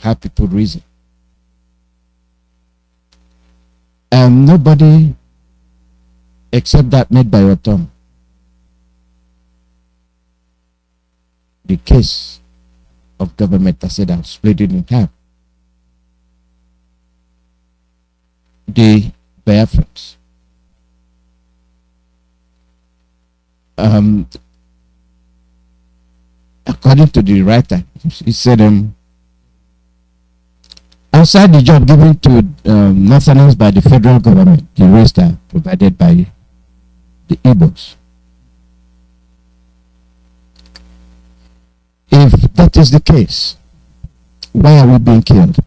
how people reason. Nobody except that made by your tongue. The case of government, I said, I'll split it in half. The Biafrans. According to the writer, he said, outside the job given to Northerners by the federal government, the rest are provided by the Ibos. If that is the case, why are we being killed?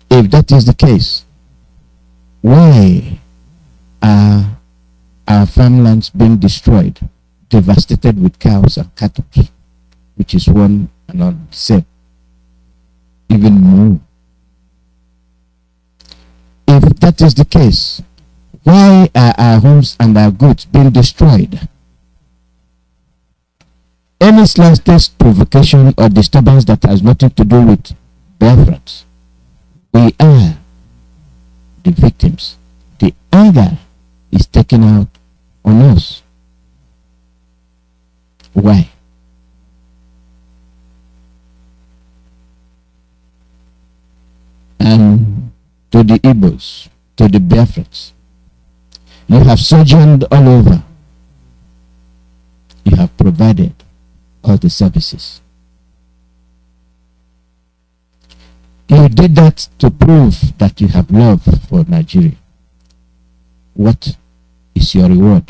If that is the case, why are our farmlands being destroyed, devastated with cows and cattle, which is one and all the same, even more? If that is the case, why are our homes and our goods being destroyed? Any slightest provocation or disturbance that has nothing to do with Biafrans, we are the victims. The anger is taken out on us. Why? And to the Igbos, to the Biafrans, you have sojourned all over. You have provided all the services. You did that to prove that you have love for Nigeria. What is your reward?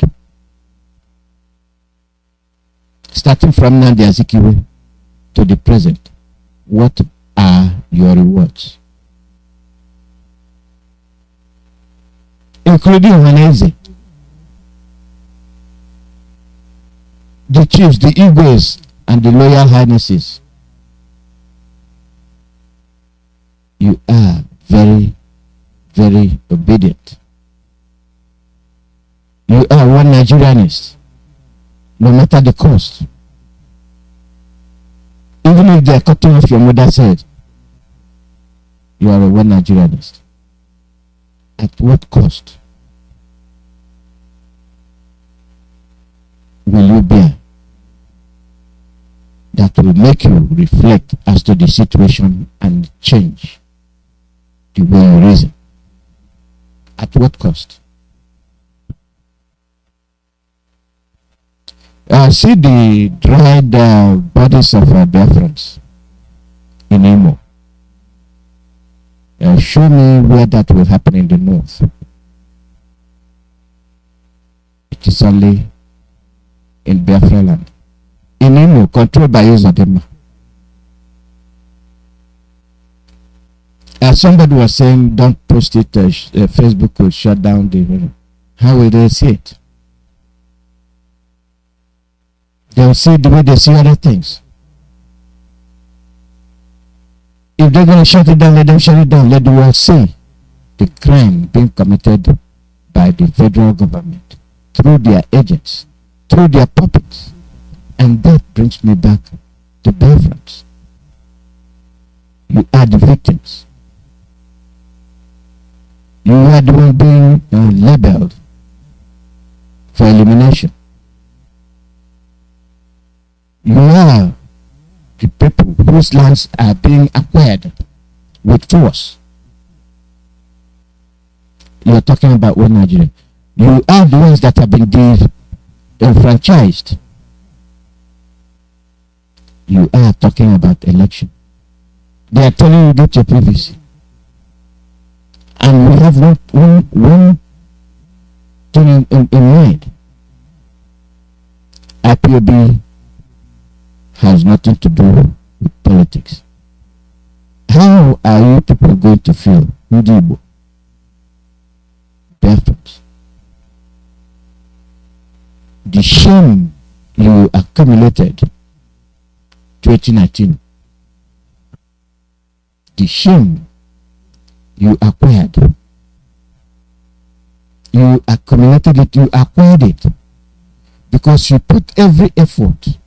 Starting from Nnamdi to the present, what are your rewards? Including Haneze, the chiefs, the Igwes, and the loyal highnesses. You are very, very obedient. You are one Nigerianist, no matter the cost. Even if they are cutting off your mother's head, you are a one Nigerianist. At what cost will you bear that will make you reflect as to the situation and change the way you reason? At what cost? See the dried bodies of Biafrans in Imo. Show me where that will happen in the north. It is only in Biafra land. In Imo, controlled by Uzodinma. Somebody was saying, don't post it, Facebook will shut down the... How will they see it? They'll see the way they see other things. If they're going to shut it down, let them shut it down. Let the world see the crime being committed by the federal government through their agents, through their puppets. And that brings me back to Biafrans. You are the victims. You are the one being labeled for elimination. You are the people whose lands are being acquired with force. You are talking about one Nigeria. You are the ones that have been disenfranchised. You are talking about election. They are telling you get your PVC. And we have one thing in mind. IPOB has nothing to do with politics. How are you people going to feel? Ndibo, Biafrans, the shame you accumulated 2019, the shame you acquired, you accumulated it, you acquired it because you put every effort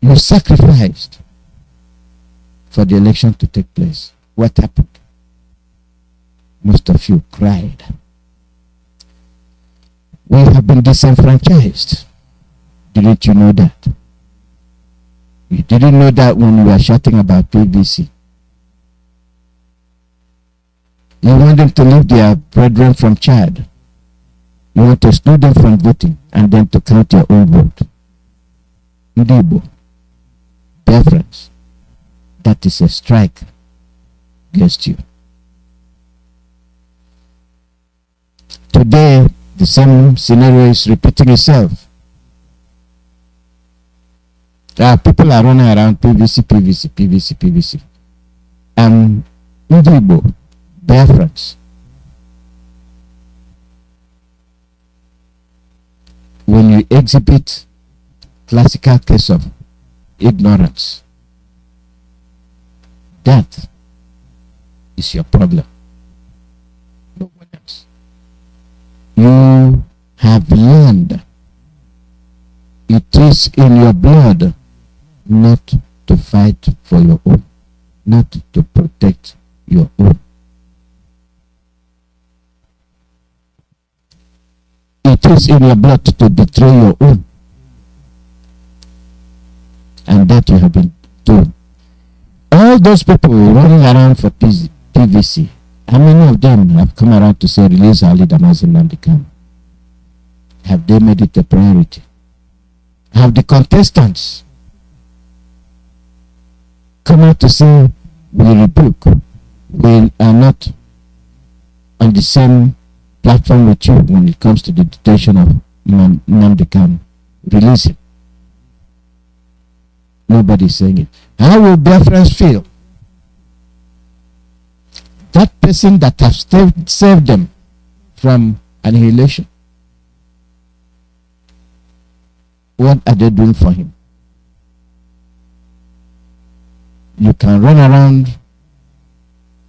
You sacrificed for the election to take place. What happened? Most of you cried. We have been disenfranchised. Didn't you know that? You didn't know that when you were shouting about PVC. You want them to leave their brethren from Chad. You want to exclude them from voting and then to count your own vote. Ndibo, Biafrans, that is a strike against you. Today, the same scenario is repeating itself. People are running around PVC. Ndibo, Biafrans, when you exhibit classical case of ignorance, that is your problem. No one else. You have learned. It is in your blood not to fight for your own, not to protect your own. It is in your blood to betray your own. And that you have been doing. All those people running around for PVC, how many of them have come around to say, release our leader, Mazi Nnamdi? Have they made it a priority? Have the contestants come out to say, we rebuke, we are not on the same platform with you when it comes to the detention of Nnamdi? Release him. Nobody's saying it. How will Biafrans feel? That person that has saved them from annihilation, what are they doing for him? You can run around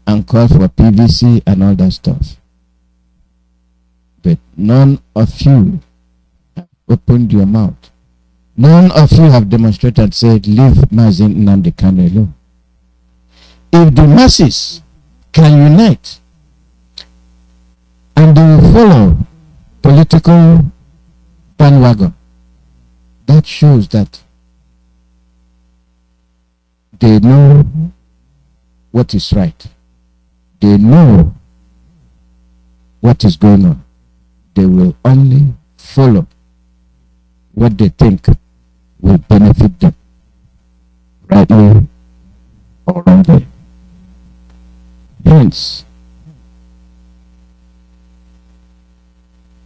and call for PVC and all that stuff, but none of you have opened your mouth. None of you have demonstrated and said, leave Mazi Nnamdi alone. If the masses can unite and they will follow political bandwagon, that shows that they know what is right. They know what is going on. They will only follow what they think will benefit them, rightly or wrongly. Hence,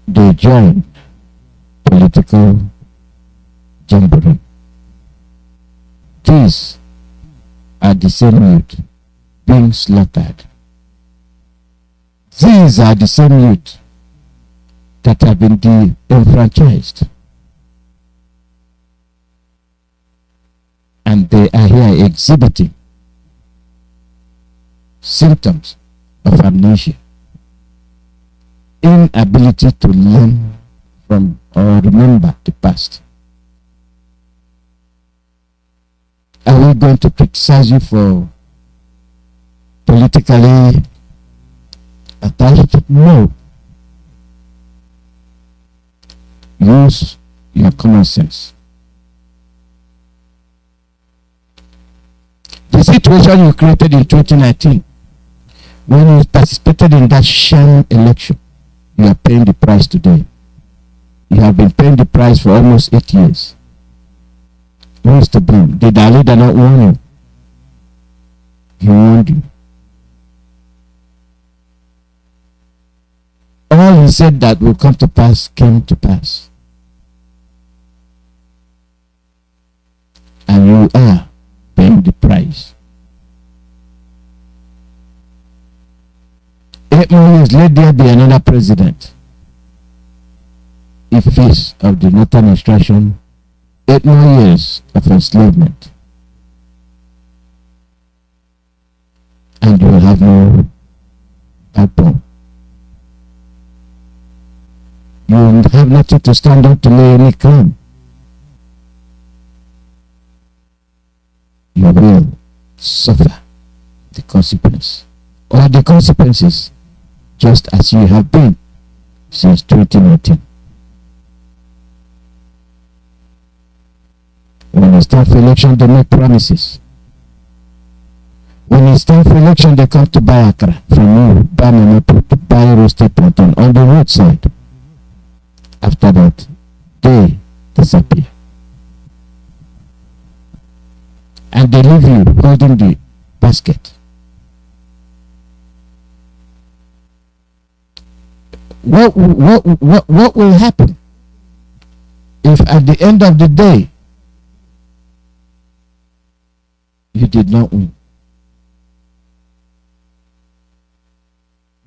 they join political jamboree. These are the same youth being slaughtered. These are the same youth that have been disenfranchised. And they are here exhibiting symptoms of amnesia, inability to learn from or remember the past. Are we going to criticize you for politically attached? No. Use your common sense. The situation you created in 2019, when you participated in that sham election, you are paying the price today. You have been paying the price for almost 8 years. Who is to blame? Did our leader not warn you? He warned you. All he said that will come to pass came to pass. And you are paying the price. 8 more years, let there be another president. If face of the Northern instruction, 8 more years of enslavement. And you will have no backbone. You will have nothing to stand up to lay any claim. you will suffer the consequence, or the consequences, just as you have been since 2019. When it's time for election, they make promises. When it's time for election, they come to buy akra from you, buy monopoly, buy roasted plantain on the roadside. After that, they disappear. And they leave you holding the basket. What will happen if at the end of the day you did not win?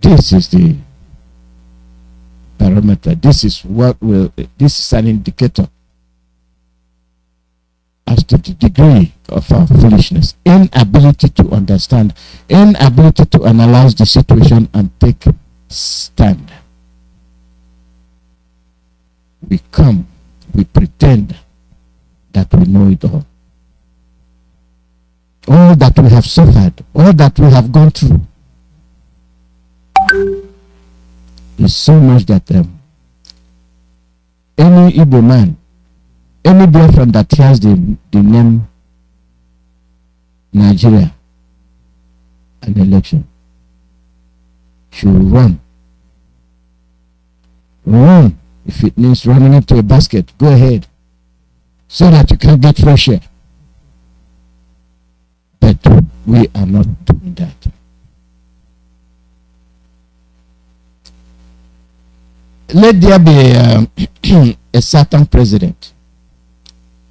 This is the parameter. This is an indicator as to the degree of our foolishness, inability to understand, inability to analyze the situation and take stand. We come, we pretend that we know it all. All that we have suffered, all that we have gone through is so much that any Igbo man, any Biafran that hears the name Nigeria, an election, should run. Run. If it means running into a basket, go ahead, so that you can get fresh air. But we are not doing that. Let there be a certain president.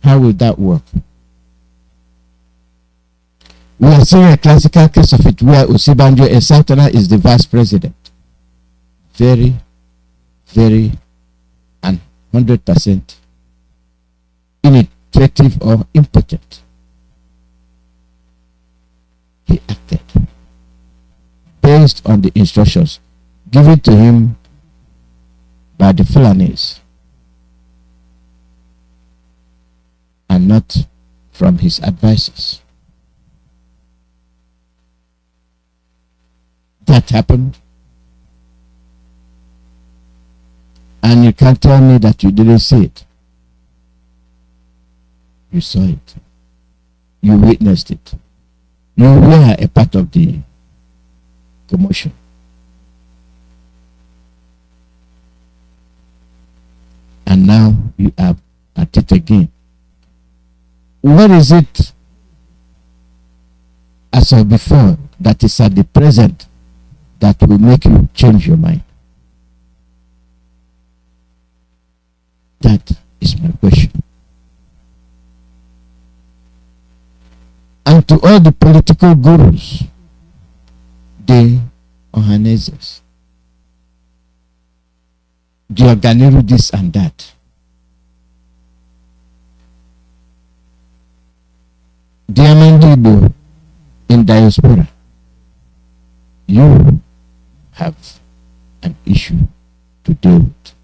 How will that work? We are seeing a classical case of it where Osibanjo, a Southerner, is the vice president. Very, very, and 100% ineffective or impotent. He acted based on the instructions given to him by the Fulanis and not from his advisors. That happened, and you can't tell me that you didn't see it. You saw it. You witnessed it. You were a part of the commotion. And now you are at it again. What is it as of before that is at the present that will make you change your mind? That is my question. And to all the political gurus, the Ohanezes, the Organeru this and that, the Amandibo in diaspora, you have an issue to deal with.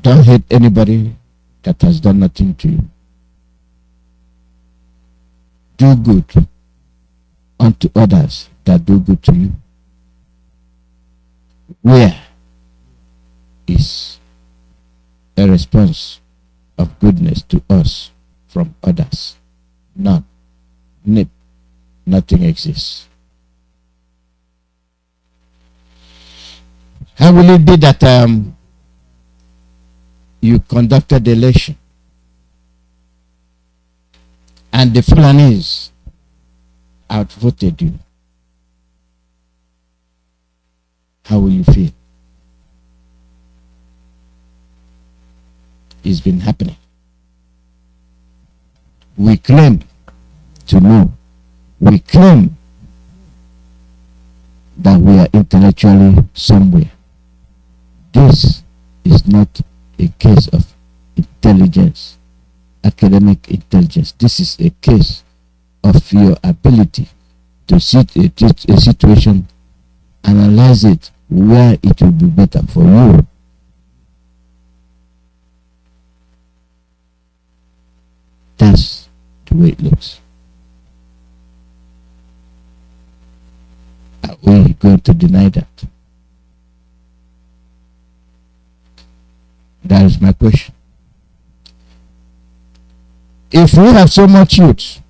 Don't hate anybody that has done nothing to you. Do good unto others that do good to you. Where is a response of goodness to us from others? None. Nip. Nothing exists. How will it be that you conducted the election and the Fulanis outvoted you? How will you feel? It's been happening. We claim to know. We claim that we are intellectually somewhere. This is not a case of intelligence, academic intelligence. This is a case of your ability to see a situation, analyze it where it will be better for you, That's the way it looks. Are we going to deny that? That is my question. If we have so much youth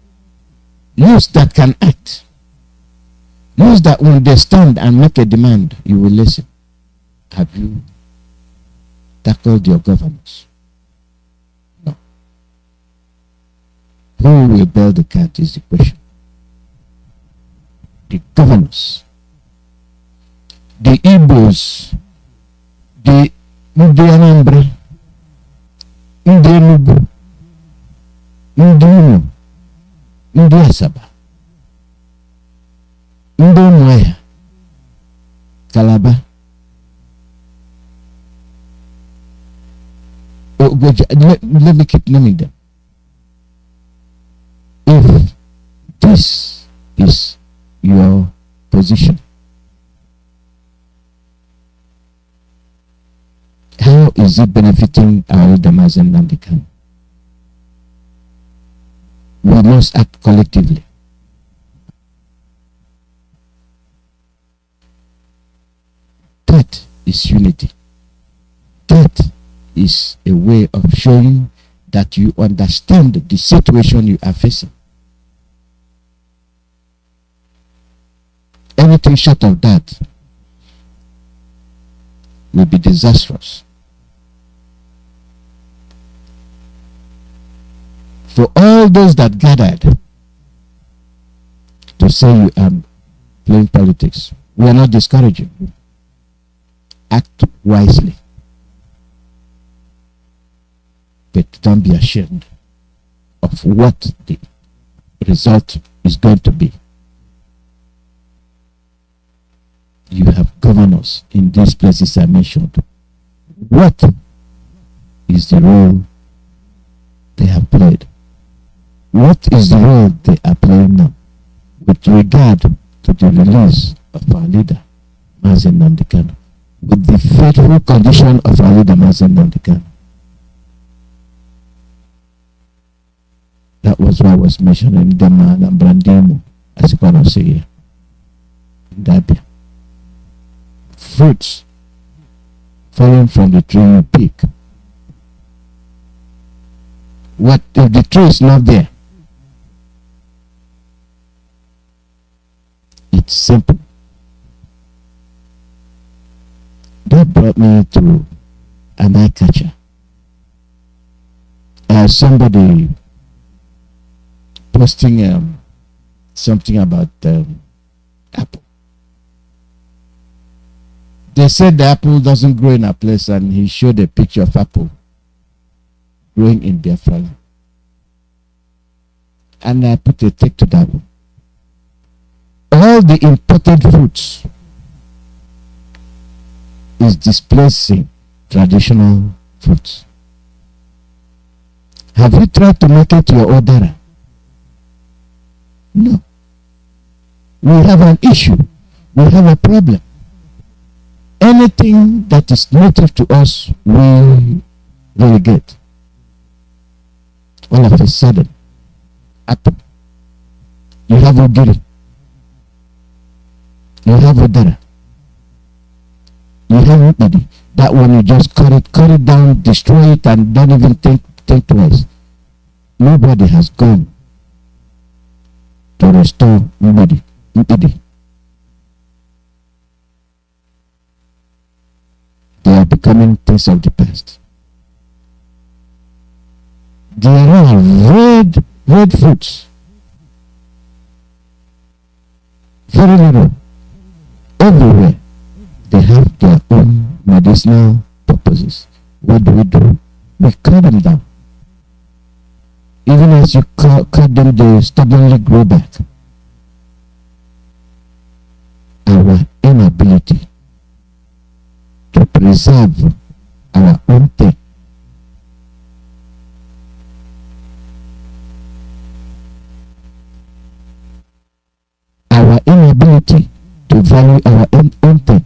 that can act, youth that when they stand and make a demand, you will listen. Have you tackled your governors? No. Who will bail the cat is the question. The governors, the Igbos, the Nnamdi, ndị Enugu, ndị Imo, ndị Asaba, ndị Umuahia, Calabar. Let me keep naming them. If this is your position, how is it benefiting our leaders and Nnamdi Kanu? We must act collectively. That is unity. That is a way of showing that you understand the situation you are facing. Anything short of that will be disastrous. For all those that gathered to say you are playing politics, we are not discouraging you. Act wisely. But don't be ashamed of what the result is going to be. You have governors in these places I mentioned. What is the role they have played? What is the role they are playing now with regard to the release of our leader, Mazi Kanu, with the faithful condition of our leader, Mazi Kanu? That was what I was mentioning, the man and Brandimo, as you can see here, in Dabia. Fruits falling from the tree you pick. What if the tree is not there? It's simple. That brought me to an eye catcher. Somebody posting something about apple. They said the apple doesn't grow in a place, and he showed a picture of apple growing in Biafra. And I put a tick to that one. All the imported fruits is displacing traditional fruits. Have you tried to market your odara? No. We have an issue. We have a problem. Anything that is native to us, we relegate. All of a sudden, apple. You have ogiri. You have odara. You have Nnamdi. That one you just cut it down, destroy it, and don't even think twice. Nobody has gone to restore Nnamdi. They are becoming things of the past. There are red fruits. Very little. Everywhere. They have their own medicinal purposes. What do? We cut them down. Even as you cut them, they stubbornly grow back. Our inability to preserve our own thing. Our inability to value our own thing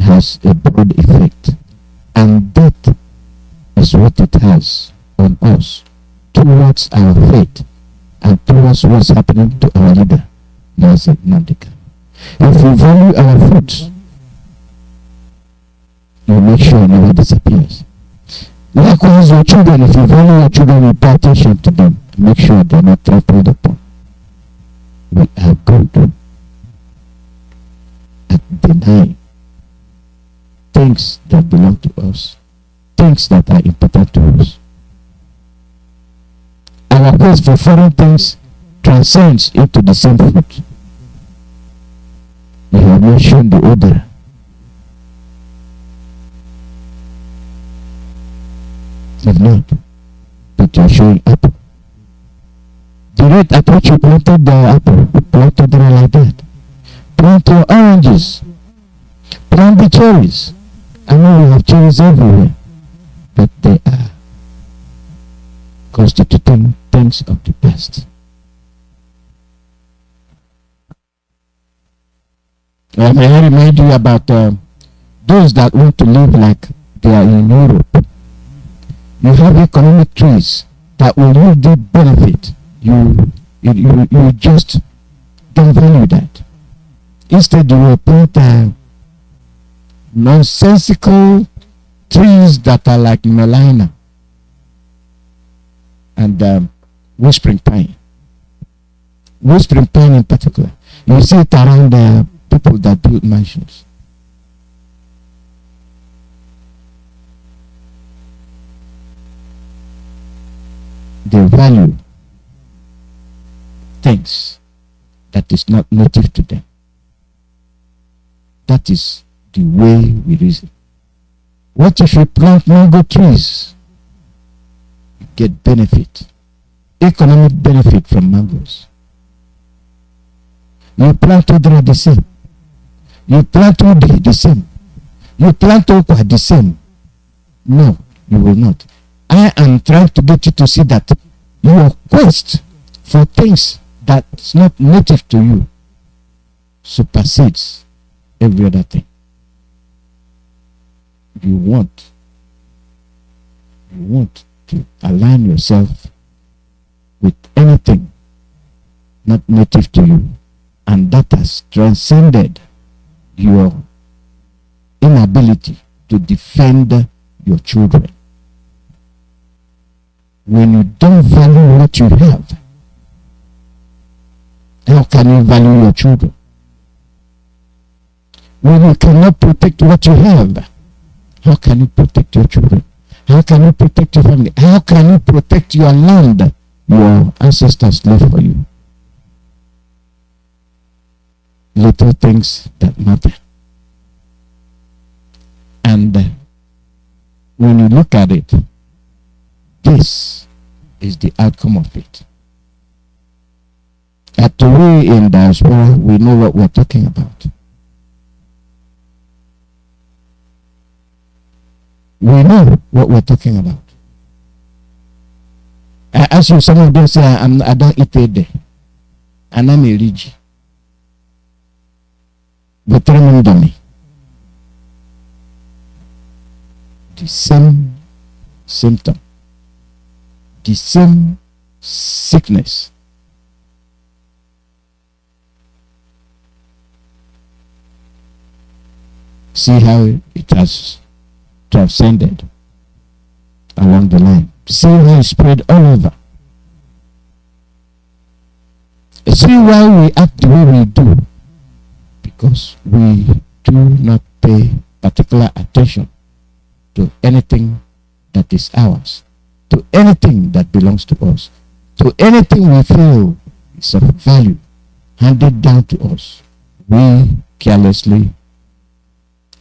has a broad effect, and that is what it has on us towards our faith and towards what's happening to our leader, Mazi Nnamdi. If we value our fruits, you make sure it never disappears. Likewise, your children, if you value your children, you pay attention to them. Make sure they're not trampled upon. We are good at denying things that belong to us, things that are important to us. Our quest for foreign things transcends into the same fruit. We have not shown the odor. If not, but you're showing apple. The rate at which you planted the apple, you planted them like that. Plant your oranges. Plant the cherries. I know we have cherries everywhere, but they are constituting things of the past. May I remind you about those that want to live like they are in Europe. You have economic trees that will give the benefit. You just don't value that. Instead, you will plant nonsensical trees that are like melina and whispering pine. Whispering pine in particular. You see it around the people that build mansions. They value things that is not native to them. That is the way we reason. What if you plant mango trees? You get benefit, economic benefit from mangoes. You plant odra the same. You plant udi the same. You plant okwa the same. No, you will not. I am trying to get you to see that your quest for things that's not native to you supersedes every other thing. You want to align yourself with anything not native to you, and that has transcended your inability to defend your children. When you don't value what you have, how can you value your children? When you cannot protect what you have, how can you protect your children? How can you protect your family? How can you protect your land your ancestors left for you? Little things that matter. And when you look at it, this is the outcome of it. At the way in diaspora, we know what we're talking about. We know what we're talking about. I ask you, some of them say, I don't eat a day. And I'm a rich. But remember me. The same symptom. The same sickness. See how it has transcended along the line. See how it spread all over. See why we act the way we do. Because we do not pay particular attention to anything that is ours, to anything that belongs to us, to anything we feel is of value handed down to us. We carelessly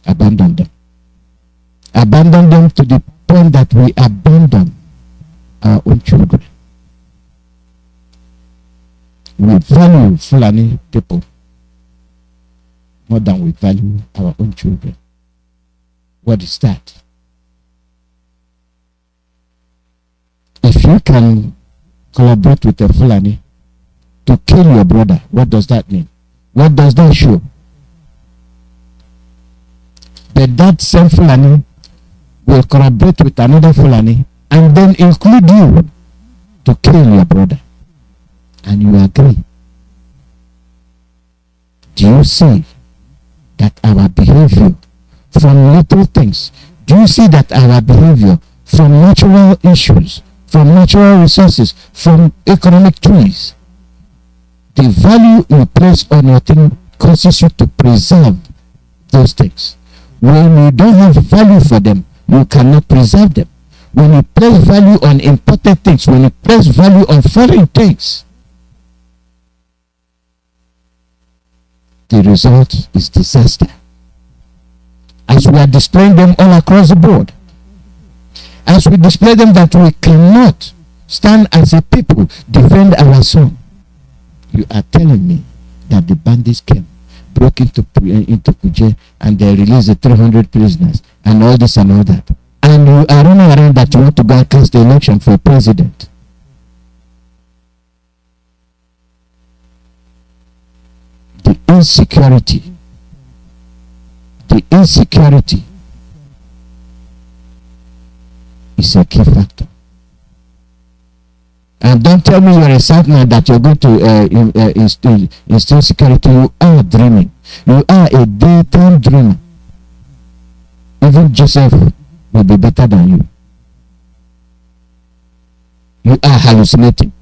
abandon them. Abandon them to the point that we abandon our own children. We value Fulani people more than we value our own children. What is that? If you can collaborate with a Fulani to kill your brother, what does that mean? What does that show? That that same Fulani will collaborate with another Fulani and then include you to kill your brother, and you agree. Do you see that our behavior from little things, do you see that our behavior from natural issues, from natural resources, from economic trees, the value you place on your thing causes you to preserve those things. When you don't have value for them, you cannot preserve them. When you place value on important things, when you place value on foreign things, the result is disaster. As we are displaying them all across the board, as we display them that we cannot stand as a people, defend our son, you are telling me that the bandits came, broke into Kuje, and they released the 300 prisoners, and all this and all that. And you are running around that you want to go and cast the election for president. The insecurity is a key factor. And don't tell me you're a Southman that you're going to instill security. You are dreaming. You are a daytime dreamer. Even Joseph will be better than you. You are hallucinating.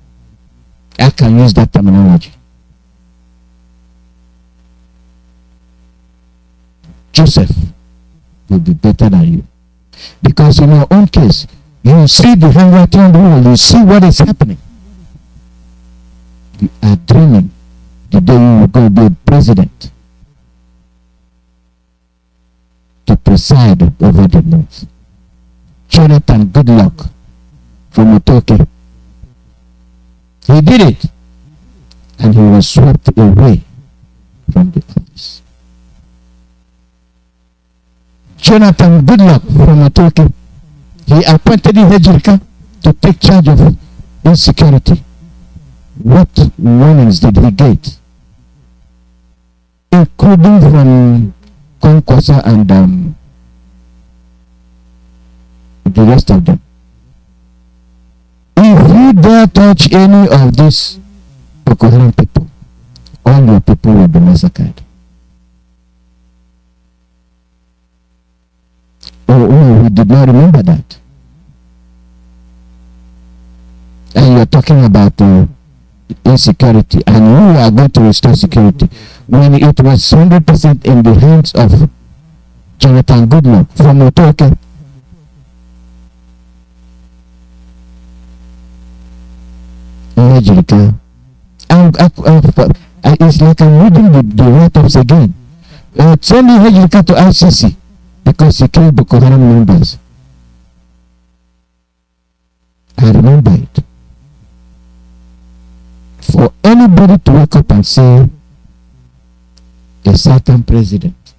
I can use that terminology. Joseph will be better than you. Because in your own case, you see the handwriting on the wall, you see what is happening. You are dreaming the day you will go be president to preside over the North. Jonathan Goodluck from Utoke. He did it, and he was swept away from the office. Jonathan Goodluck from Utoke, he appointed Hejirika to take charge of insecurity. What warnings did he get? Including from Konkwasa and the rest of them. If you dare touch any of these Boko Haram people, all your people will be massacred. Oh, we did not remember that. And you're talking about insecurity, and you are going to restore security when it was 100% in the hands of Jonathan Goodluck from Utoke. It's like I'm reading the write-ups again. Sending Hejirika to ICC because he killed Boko Haram members. I remember it. For anybody to wake up and say a certain president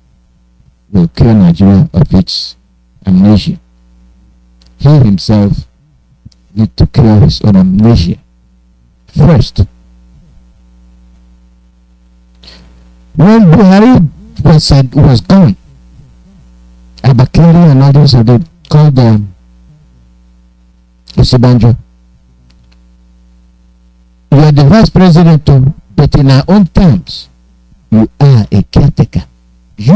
will cure Nigeria of its amnesia, he himself needs to cure his own amnesia first. When Buhari was gone, Abakari and others have called Osibanjo. You are the vice president too, but in our own terms, you are a caretaker. You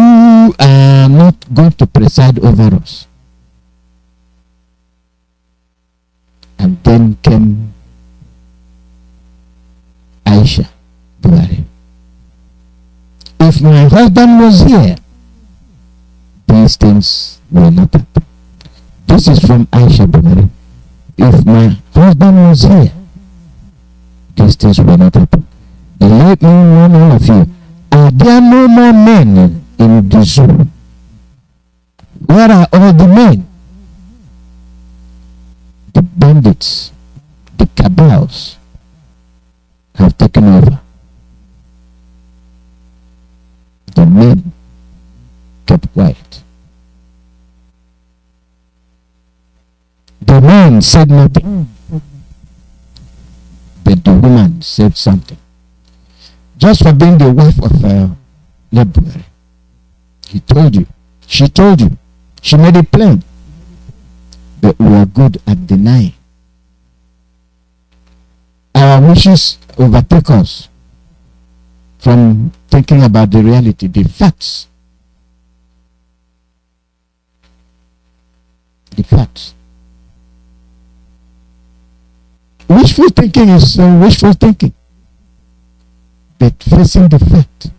are not going to preside over us. And then came Aisha Buhari. If my husband was here, these things will not happen. This is from Aisha Buhari. If my husband was here, these things will not happen. Let me warn all of you. Are there no more men in the zoo? Where are all the men? The bandits, the cabals have taken over. The men kept quiet. The man said nothing. But the woman said something. Just for being the wife of Lebbuari. He told you. She told you. She made it plain. But we are good at denying. Our wishes overtake us from thinking about the reality, the facts. The facts. Wishful thinking is wishful thinking. But facing the fact,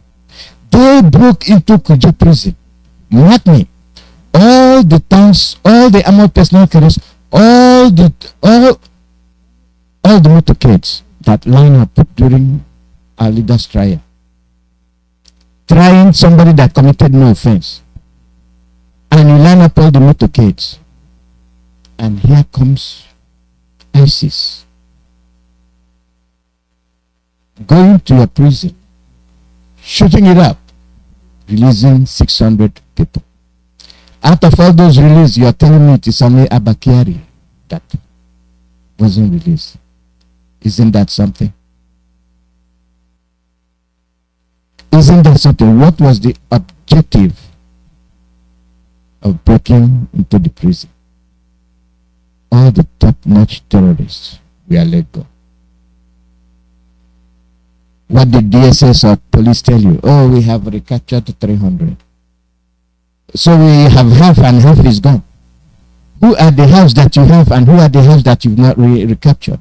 they broke into Kuje prison. Not me. All the tanks, all the armored personnel carriers, all the motorcades that line up during our leader's trial, trying somebody that committed no offense, and you line up all the motorcades, and here comes ISIS going to your prison, shooting it up, releasing 600 people. Out of all those released, you are telling me it is only Abakari that wasn't released. Isn't that something? Isn't that something? What was the objective of breaking into the prison? All the top-notch terrorists were let go. What did DSS or police tell you? Oh, we have recaptured 300. So we have half and half is gone. Who are the halves that you have and who are the halves that you've not recaptured?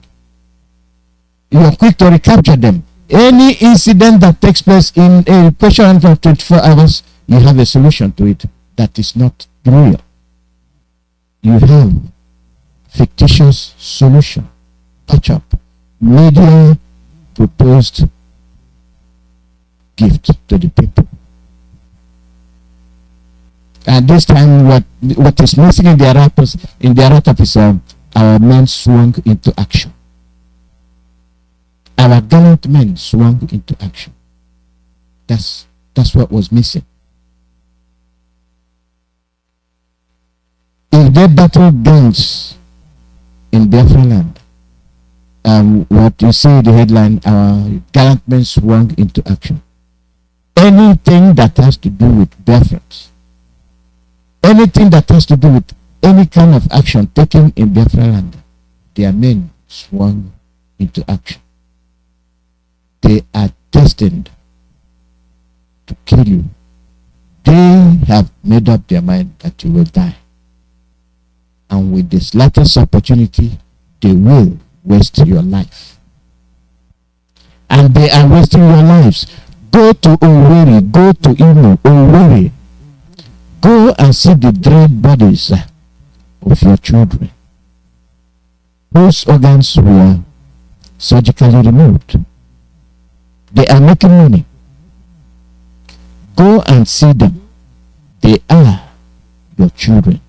You are quick to recapture them. Any incident that takes place in a question of 24 hours, you have a solution to it that is not real. You have fictitious solution. Patch up. Media proposed gift to the people. And this time, what is missing in their wrap-up is our men swung into action. Our gallant men swung into action. That's what was missing. If they battle guns in Biafra land, what you see the headline, our gallant men swung into action. Anything that has to do with Biafrans, anything that has to do with any kind of action taken in Biafra land, their men swung into action. They are destined to kill you. They have made up their mind that you will die. And with the slightest opportunity, they will waste your life. And they are wasting your lives. Go to Owerri, go to Imo, Owerri. Go and see the dead bodies of your children whose organs were surgically removed. They are making money. Go and see them. They are your children.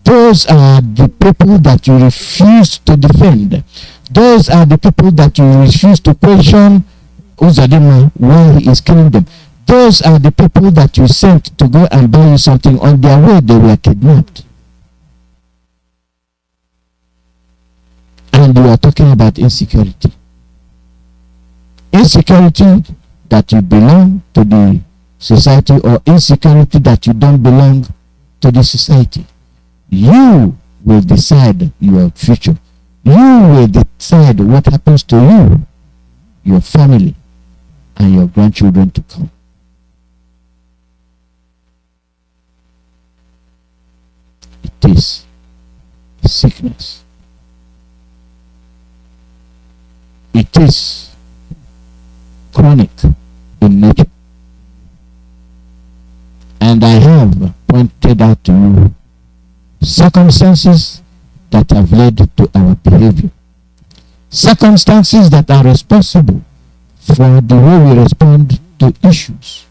Those are the people that you refuse to defend. Those are the people that you refuse to question Uzadima why he is killing them. Those are the people that you sent to go and buy you something. On their way, they were kidnapped. And you are talking about insecurity. Insecurity that you belong to the society or insecurity that you don't belong to the society. You will decide your future. You will decide what happens to you, your family, and your grandchildren to come. It is sickness. It is chronic in nature. And I have pointed out to you circumstances that have led to our behavior. Circumstances that are responsible for the way we respond to issues.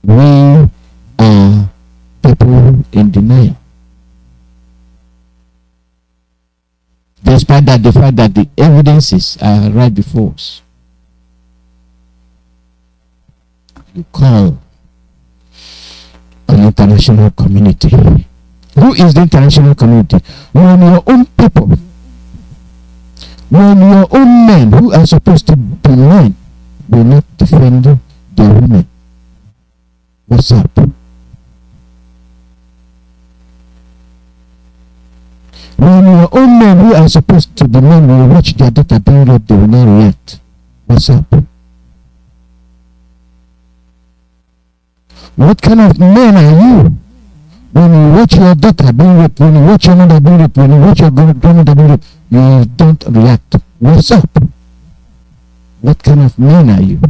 We are people in denial. Despite that, the fact that the evidences are right before us. You call an international community. Who is the international community? When your own people, when your own men who are supposed to be men will not defend their women. What's up? When your own men who are supposed to be men will watch their daughter being raped, they will not react. What's up? What kind of men are you? When you watch your daughter being raped, when you watch your mother being raped, when you watch your grandmother being raped, you don't react. What's up? What kind of men are you?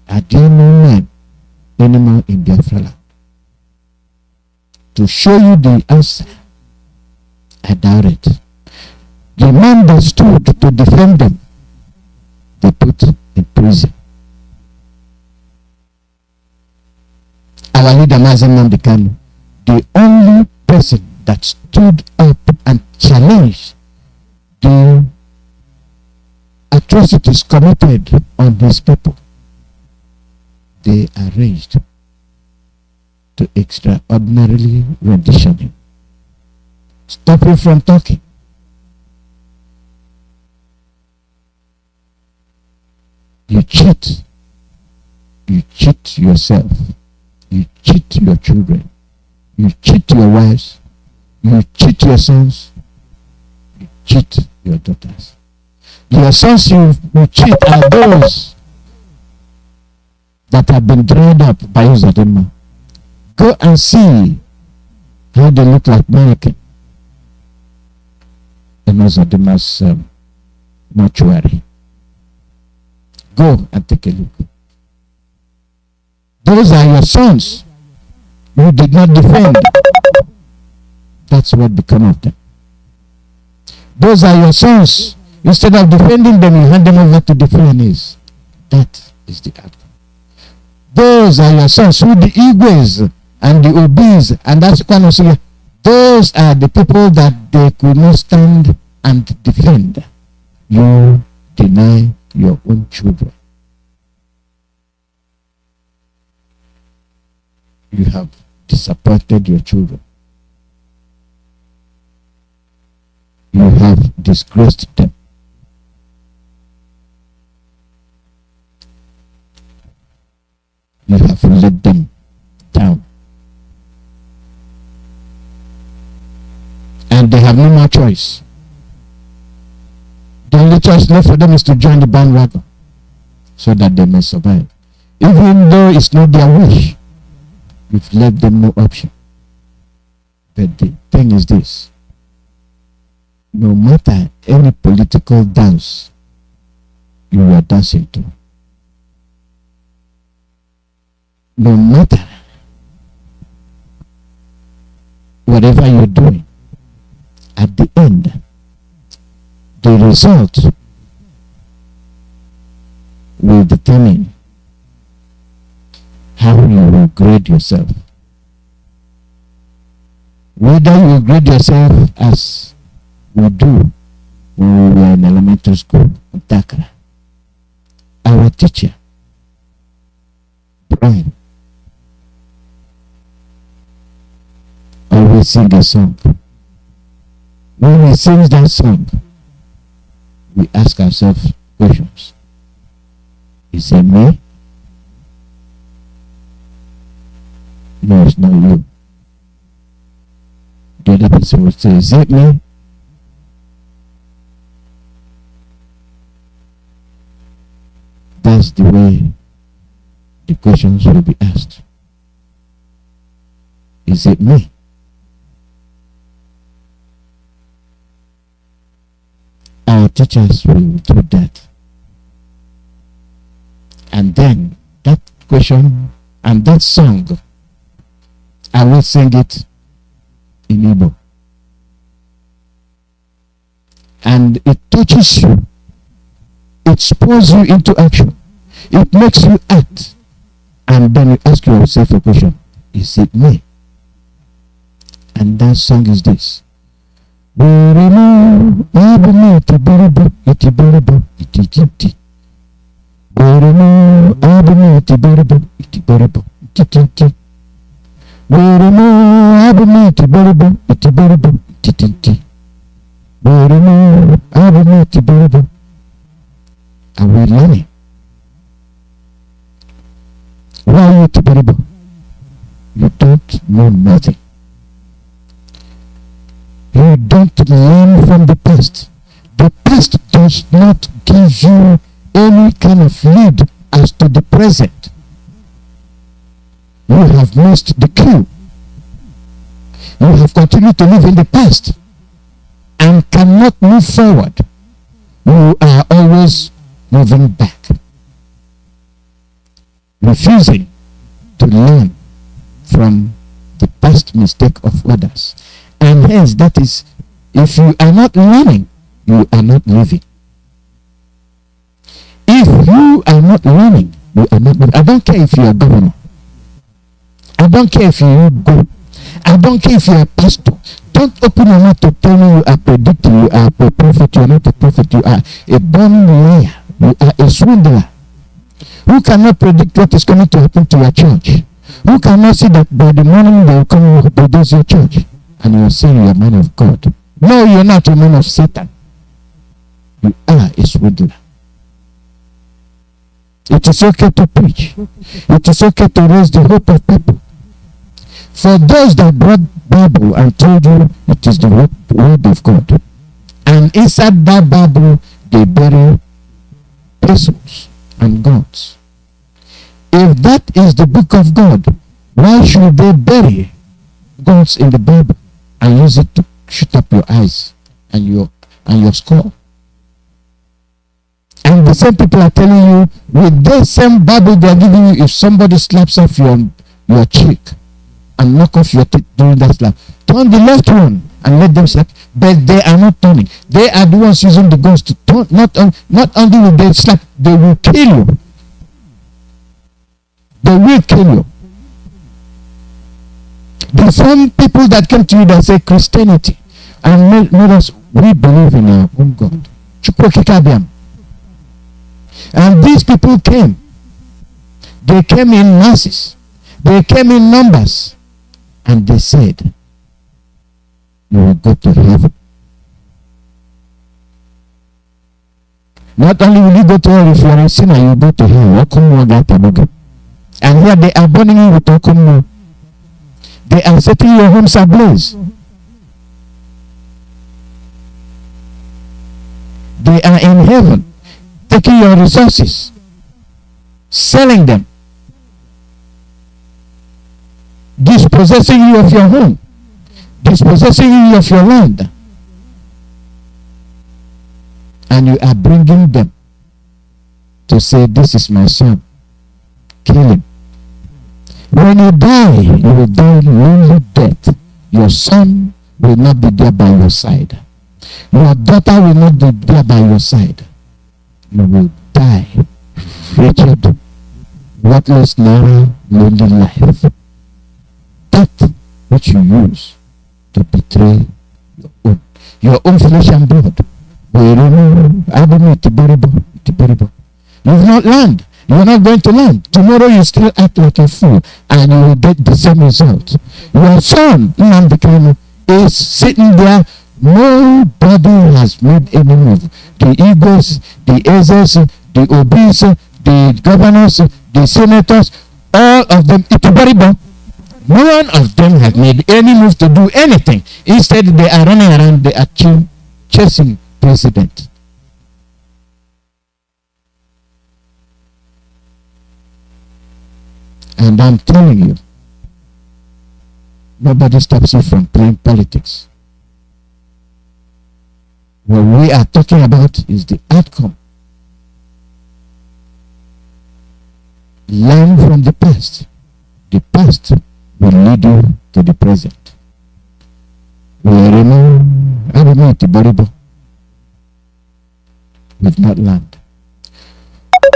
Are there no men anymore in Biafra land? To show you the answer, I doubt it. The men that stood to defend them, they put in prison. Our leader Mazi Nnamdi, the only person that stood up and challenged the atrocities committed on his people, they are raised to extraordinarily rendition him. Stop him from talking. You cheat. You cheat yourself. You cheat your children. You cheat your wives. You cheat your sons. You cheat your daughters. Your sons you cheat are those that have been dried up by Uzodinma. Go and see how they look like mannequin in Uzodinma's mortuary. Go and take a look. Those are your sons you did not defend. That's what become of them. Those are your sons. Instead of defending them, you hand them over to the Fulanis. That is the outcome. Those are your sons who the Igwes and the Obis and that's Kanu. Those are the people that they could not stand and defend. You deny your own children. You have disappointed your children. You have disgraced them. You have let them down. And they have no more choice. The only choice left for them is to join the bandwagon so that they may survive. Even though it's not their wish, you've left them no option. But the thing is this: no matter any political dance you are dancing to, no matter whatever you're doing, at the end, the result will determine how you will grade yourself. Whether you grade yourself as we do when we were in elementary school in Takara. Our teacher, Brian, always sing a song. When he sings that song, we ask ourselves questions. Is it me? No, it's not you. The other person will say, is it me? That's the way the questions will be asked. Is it me? Our teachers will do that. And then that question and that song, I will sing it in Igbo. And it touches you. It spurs you into action. It makes you act. And then you ask yourself a question. Is it me? And that song is this. Are we learning? Why are you terrible? You don't know nothing. You you don't learn from the past, the past does not give you any kind of lead as to the present. You have missed the cue. You have continued to live in the past and cannot move forward. You are always moving back, refusing to learn from the past mistake of others. And hence, that is, if you are not learning, you are not living. If you are not learning, you are not living. I don't care if you are governor. I don't care if you go. I don't care if you are a pastor. Don't open your mouth to tell me you are predicting, you are a prophet, you are not a prophet, you are a born liar, you are a swindler. Who cannot predict what is coming to happen to your church? Who cannot see that by the morning they will come and produce your church? And you are saying you are a man of God. No, you are not a man of Satan. You are a swindler. It is okay to preach. It is okay to raise the hope of people. For those that brought Bible and told you it is the word of God, and inside that Bible they bury persons and gods. If that is the book of God, why should they bury gods in the Bible and use it to shoot up your eyes and your skull? And the same people are telling you, with the same Bible they are giving you, if somebody slaps off your cheek and knock off your teeth during that slap, turn the left one and let them slap. But they are not turning. They are the ones using the guns to turn. Not only will they slap, they will kill you. They will kill you. The same people that came to you that say Christianity and made us, we believe in our own God. And these people came. They came in masses. They came in numbers. And they said, you will go to heaven. Not only will you go to hell, if you are a sinner, you will go to hell. And here they are burning you with Okomo. They are setting your homes ablaze. They are in heaven, taking your resources, selling them, dispossessing you of your home, dispossessing you of your land, and you are bringing them to say, this is my son, kill him. When you die, you will die lonely death. Your son will not be there by your side. Your daughter will not be there by your side. You will die wretched, worthless, narrow, lonely life. That which you use to betray your own flesh and blood. You've not learned. You're not going to learn. Tomorrow you still act like a fool and you will get the same result. Your son, Nnamdi Kanu, is sitting there. Nobody has made any move. The Eagles, the Ezes, the Obis, the governors, the senators, all of them, none of them have made any move to do anything. Instead, they are running around, they are chasing president. And I'm telling you, nobody stops you from playing politics. What we are talking about is the outcome. Learn from the past. The past will lead you to the present. We've not learned.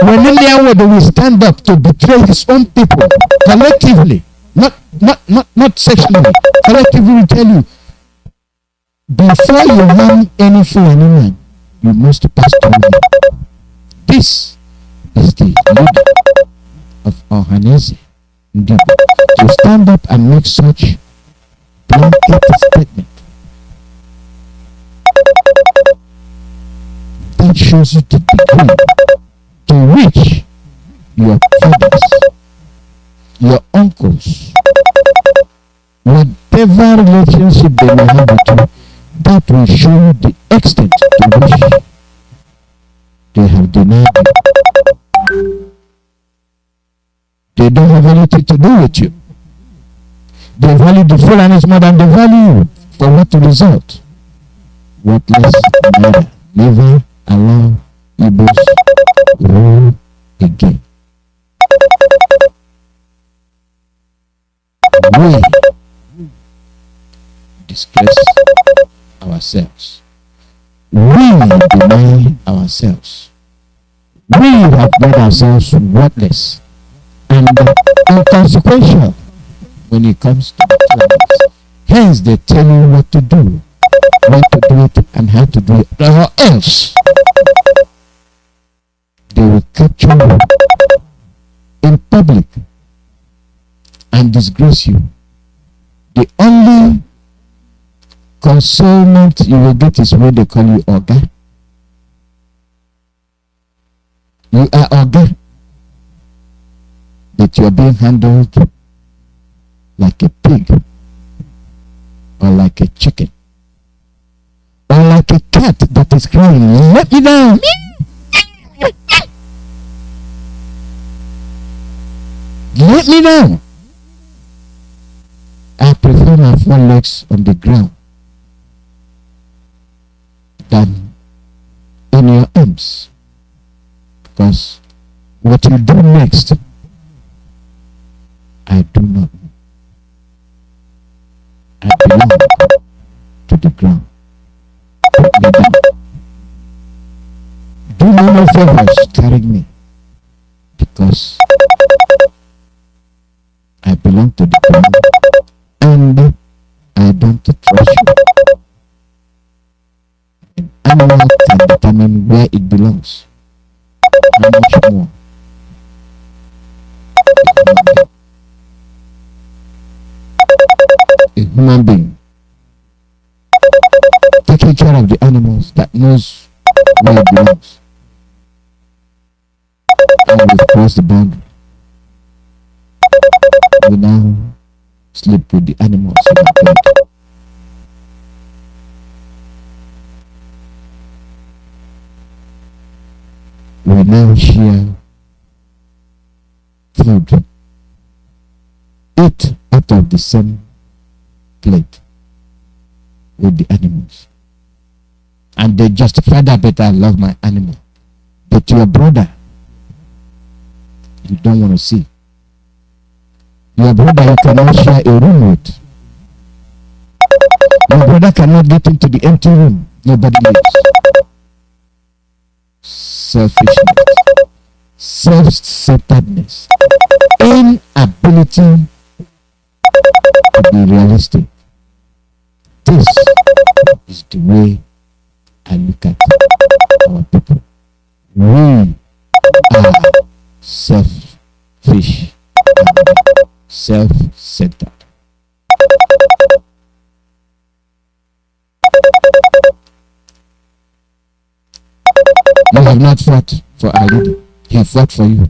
When Nnamdi will stand up to betray his own people collectively, not sexually, collectively will tell you, before you harm any Fulani man, you must pass through me. This is the leader of Ohanaeze Ndigbo to stand up and make such blanket statement. That shows you the degree to which your fathers, your uncles, whatever relationship they may have with you, That will show you the extent to which they have denied you. They don't have anything to do with you. They value the Fulanis more than they value you. For what result? Worthless murder. Never allow Igbos rule again. We disgrace ourselves. We deny ourselves. We have made ourselves worthless and inconsequential when it comes to the climate. Hence, they tell you what to do, when to do it, and how to do it, or else they will capture you in public and disgrace you. The only consolement you will get is when they call you Oga. You are Oga, but you are being handled like a pig, or like a chicken, or like a cat that is crying, "Let me down." Let me down. I prefer my 4 legs on the ground than in your arms, because what you do next, I do not know. I belong to the ground. Put me down. Do me no favors carrying me, because I belong to the ground and I don't trust you. An animal can determine where it belongs. How much more a human being taking care of the animals that knows where it belongs, and we've crossed the boundary. We now sleep with the animals in our bed. We now share food, eat out of the same plate with the animals, and they justify that, but I love my animal. But your brother, you don't want to see. Your brother you cannot share a room with. Your brother cannot get into the empty room. Nobody lives. Selfishness, self-centeredness, inability to be realistic. This is the way I look at our people. We are selfish and self-centered. You have not fought for our leader. He fought for you.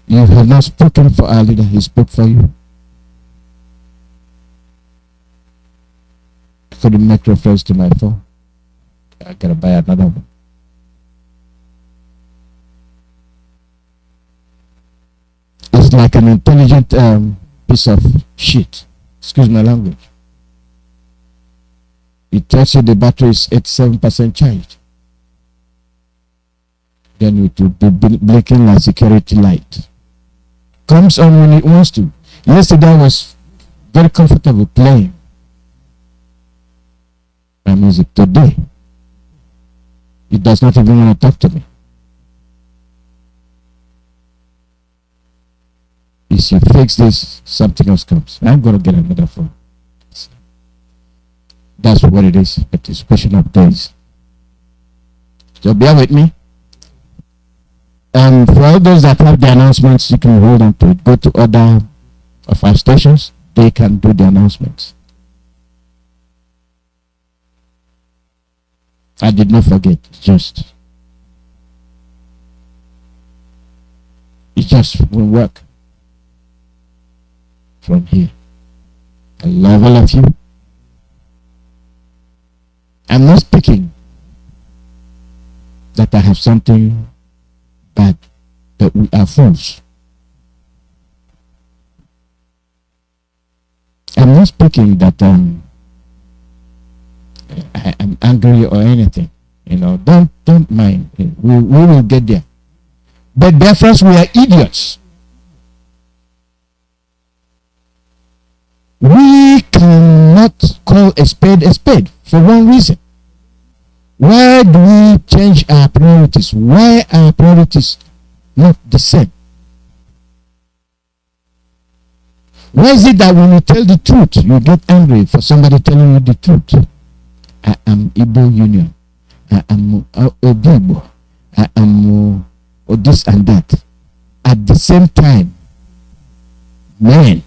You have not spoken for our leader. He spoke for you. I couldn't make reference to my phone. I gotta buy another one. It's like an intelligent piece of shit. Excuse my language. It tells you the battery is 87% charged. Then it will be blinking like security light. Comes on when it wants to. Yesterday I was very comfortable playing my music. Today, it does not even want to talk to me. If you fix this, something else comes. I'm going to get another phone. That's what it is. It is a question of days. So bear with me. And for all those that have the announcements, you can hold on to it. Go to other of our stations. They can do the announcements. I did not forget. It just will work from here. I love all of you. I'm not speaking that I have something bad, but we are fools. I'm not speaking that I am angry or anything. You know, don't mind. We will get there. But Biafrans, we are idiots. We cannot call a spade for one reason. Why do we change our priorities? Why are our priorities not the same? Why is it that when you tell the truth, you get angry for somebody telling you the truth? I am Igbo Union. I am Obibo. I am this and that. At the same time, man,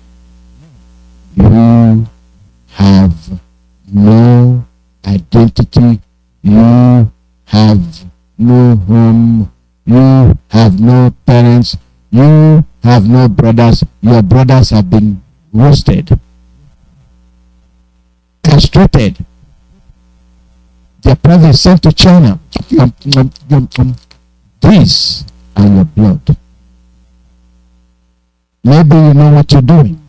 you have no identity. You have no home. You have no parents. You have no brothers. Your brothers have been roasted, castrated. Their brothers sent to China. These are your blood. Maybe you know what you're doing.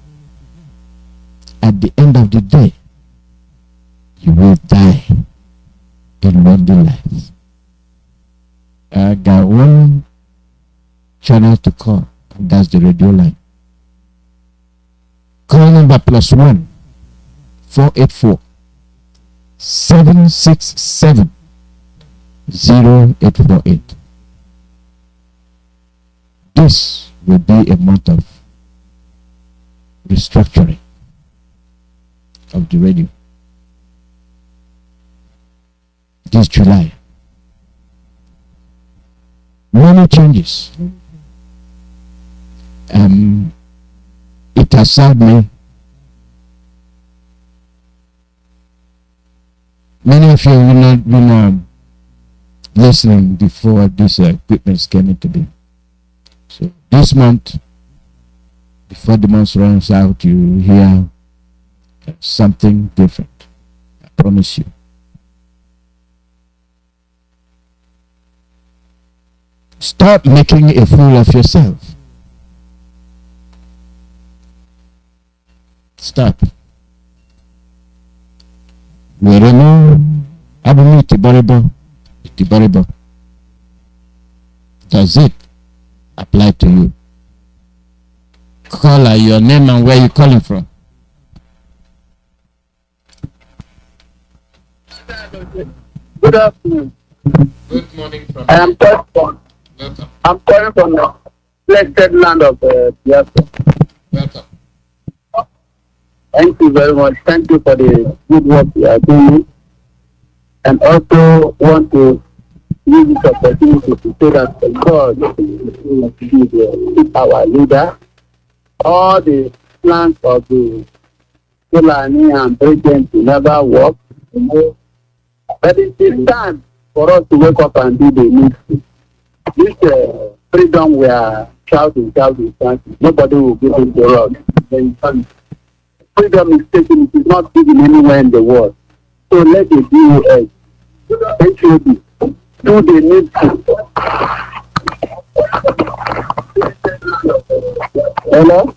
At the end of the day, you will die in lonely life. I got one channel to call, and that's the radio line. Call number +1 484 767 0848. This will be a month of restructuring of the radio. This July, many changes. It has served me. Many of you will not been listening before this equipment came into being. So this month, before the month runs out, you hear something different. I promise you. Stop making a fool of yourself. Stop. Does it apply to you? Caller, your name and where you calling from? Good afternoon. Good morning from I am calling Welcome. I'm calling from the blessed land of Biafra. Welcome. Thank you very much. Thank you for the good work you are doing. And also want to use this opportunity to say that God will be our leader. All the plans of the Fulani and President will never work. But it is time for us to wake up and do the needful. This freedom we are shouting, nobody will give it to us. Freedom is taken, it is not given anywhere in the world. So let the DOS, HOD, do the needful. Hello?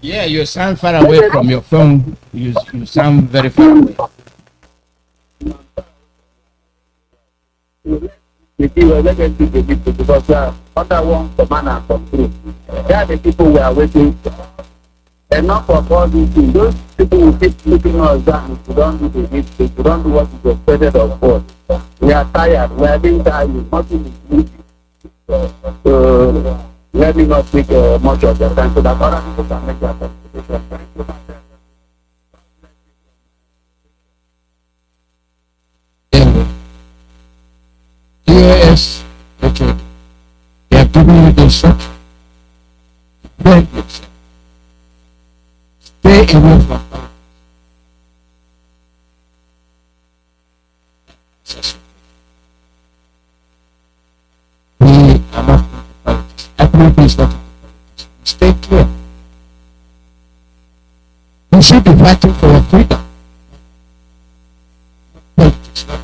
Yeah, you sound far away from your phone. You sound very far away. Because under one command and control. They are the people we are waiting for. Enough of all these things. Those people will keep looking us down if we don't do the needful, if we don't do what is expected of us. We are tired. We are being tired. Nothing is moving. So let me not take much of your time so that other people can make their participation. Thank you. DOS, okay. They have given you the instruction. Very good, sir. Stay away from politics. We are not into politics. Everybody is not into politics. Stay clear. We should be fighting for our freedom. Politics, not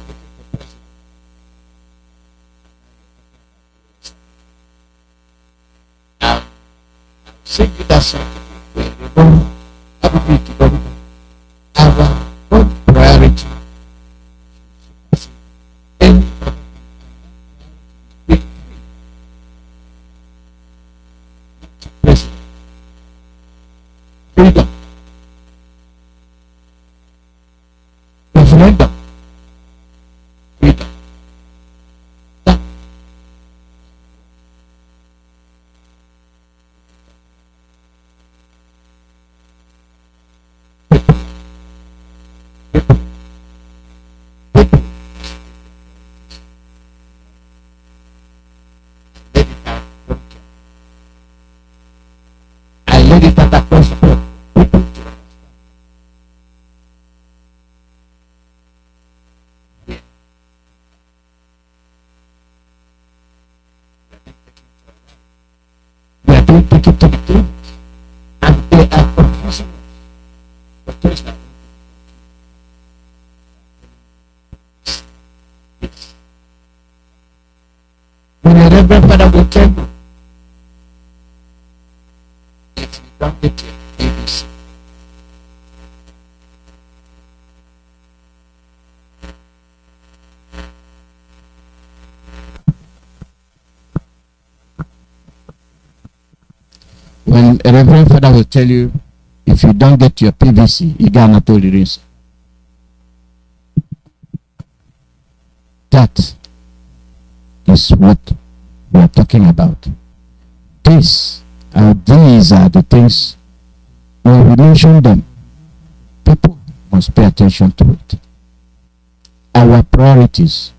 do take it to the table. And they are professionals. Professionals. When your Reverend Father will tell you, if you don't get your ABC, when a Reverend Father will tell you, if you don't get your PVC, you cannot tolerate. That is what we are talking about. These are the things, when we mention them, people must pay attention to it. Our priorities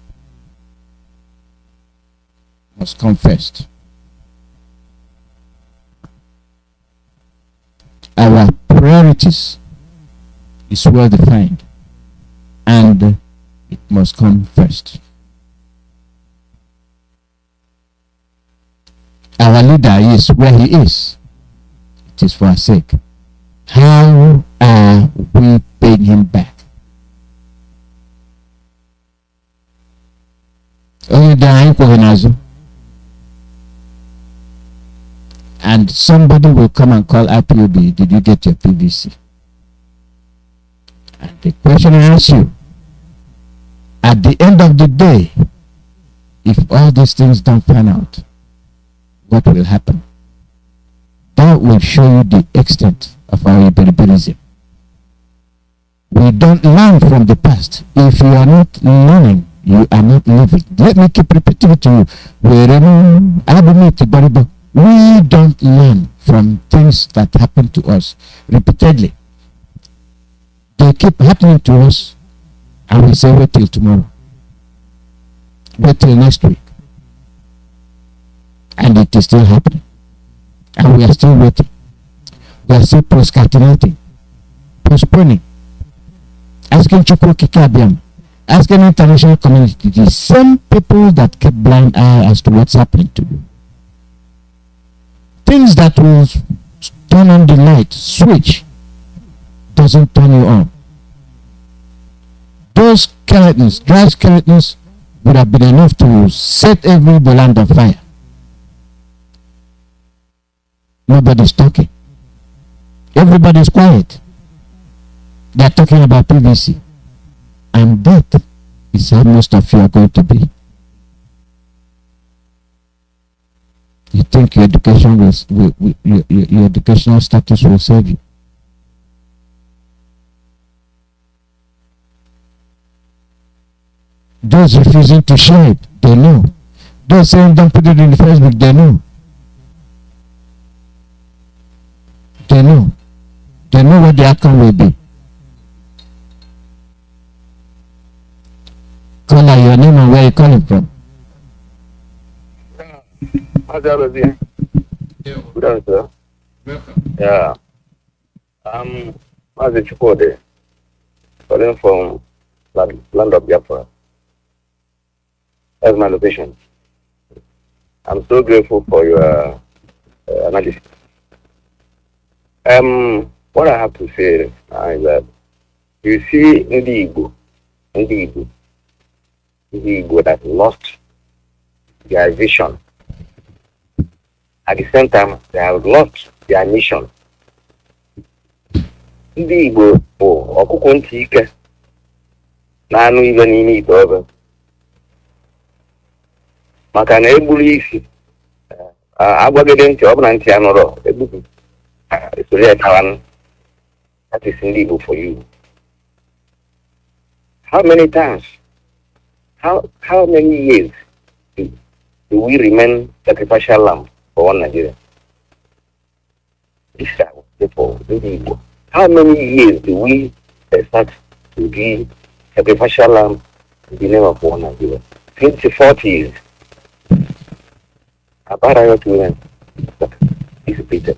must come first. Our priorities is well defined, and it must come first. Our leader is where he is. It is for our sake. How are we paying him back? And somebody will come and call IPOB, did you get your PVC? And the question I ask you, at the end of the day, if all these things don't pan out, what will happen? That will show you the extent of our barbarism. We don't learn from the past. If you are not learning, you are not living. Let me keep repeating it to you. We don't learn from things that happen to us repeatedly. They keep happening to us, and we say, wait till tomorrow. Wait till next week. And it is still happening. And we are still waiting. We are still procrastinating, postponing, asking Chukwu Kikabiam, asking international community, the same people that kept blind eye as to what's happening to you. Things that will turn on the light, switch, doesn't turn you on. Those skeletons, dry skeletons, would have been enough to set every land on fire. Nobody's talking. Everybody's quiet. They're talking about PVC. And that is how most of you are going to be. You think your education your educational status will save you. Those refusing to share it, they know. Those saying don't put it in the Facebook, they know. They know. They know what the outcome will be. Caller, your name and where you calling from? Mazi ALOZIE. Good answer. Welcome. Yeah. Mazi Chukode, calling from land of Biafra. That's my location. I'm so grateful for your analysis. What I have to say is that you see Nnamdi that lost their vision. At the same time, they have lost their mission. Ndị Igbo bụ ọkụkọ ntị ike na-anụ ibe n'ime ite ọbụ. Maka na egburu isi agbagide ntị ọ bụ na ntị anụrụ egbubu esori ekawanụ. That is ndị Igbo for you. How many times, how many years do we remain sacrificial lamb for one Nigeria? This is people, ndị Igbo. How many years do we start to be sacrificial lamb in the name of one Nigeria? 20, 40 years. About riot women dissipated.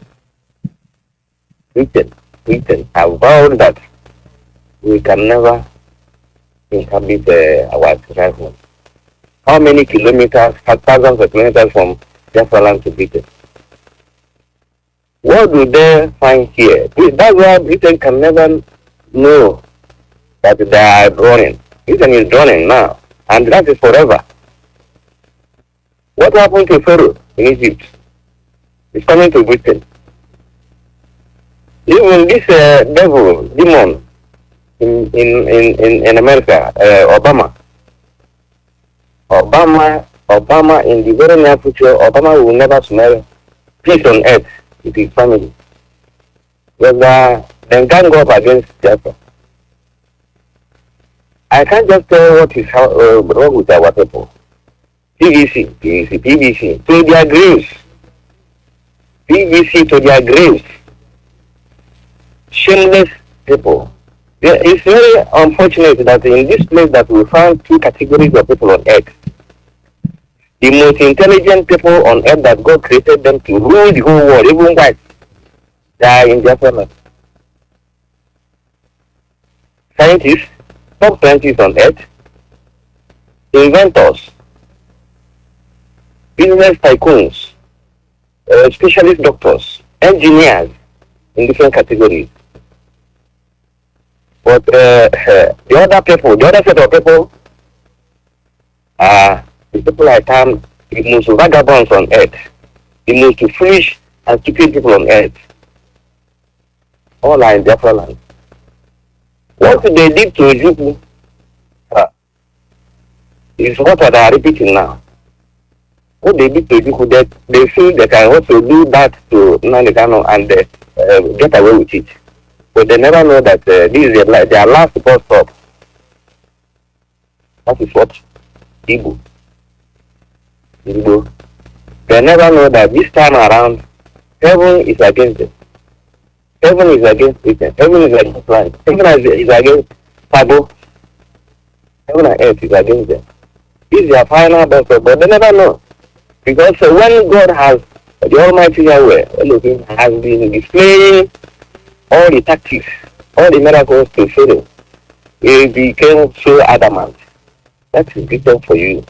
Written. I vowed that we can never inhabit our tribal. How many kilometers, thousands of kilometers from Biafra land to Britain? What do they find here? That's why Britain can never know that they are drowning. Britain is drowning now, and that is forever. What happened to Pharaoh in Egypt is coming to Britain. Even this demon in America, Obama in the very near future, Obama will never smell peace on earth with his family. Because they can't go up against Biafra. I can't just tell what is wrong with our people. PVC, to their graves. PVC to their graves. Shameless people. It's very unfortunate that in this place that we found two categories of people on earth. The most intelligent people on earth that God created them to rule the whole world, even white, they are in their family. Scientists, top scientists on earth, inventors, business tycoons, specialist doctors, engineers in different categories. But the other set of people are the people I term the most vagabonds on earth, the most foolish and stupid people on earth. All are in Biafra land. What they did to Ojukwu is what they are repeating now. What they did to Ojukwu, they feel they can also do that to Nnamdi Kanu and get away with it. But they never know that this is their last bus stop. That is what Igbo. They never know that this time around, heaven is against them. Heaven is against Britain. Heaven is against life. Heaven is against Pabo. Heaven and earth is against them. This is their final bus stop, but they never know. Because when God has, the Almighty Yahweh, Elohim, has been displaying all the tactics, all the miracles to Pharaoh, he became so adamant. That is written for you,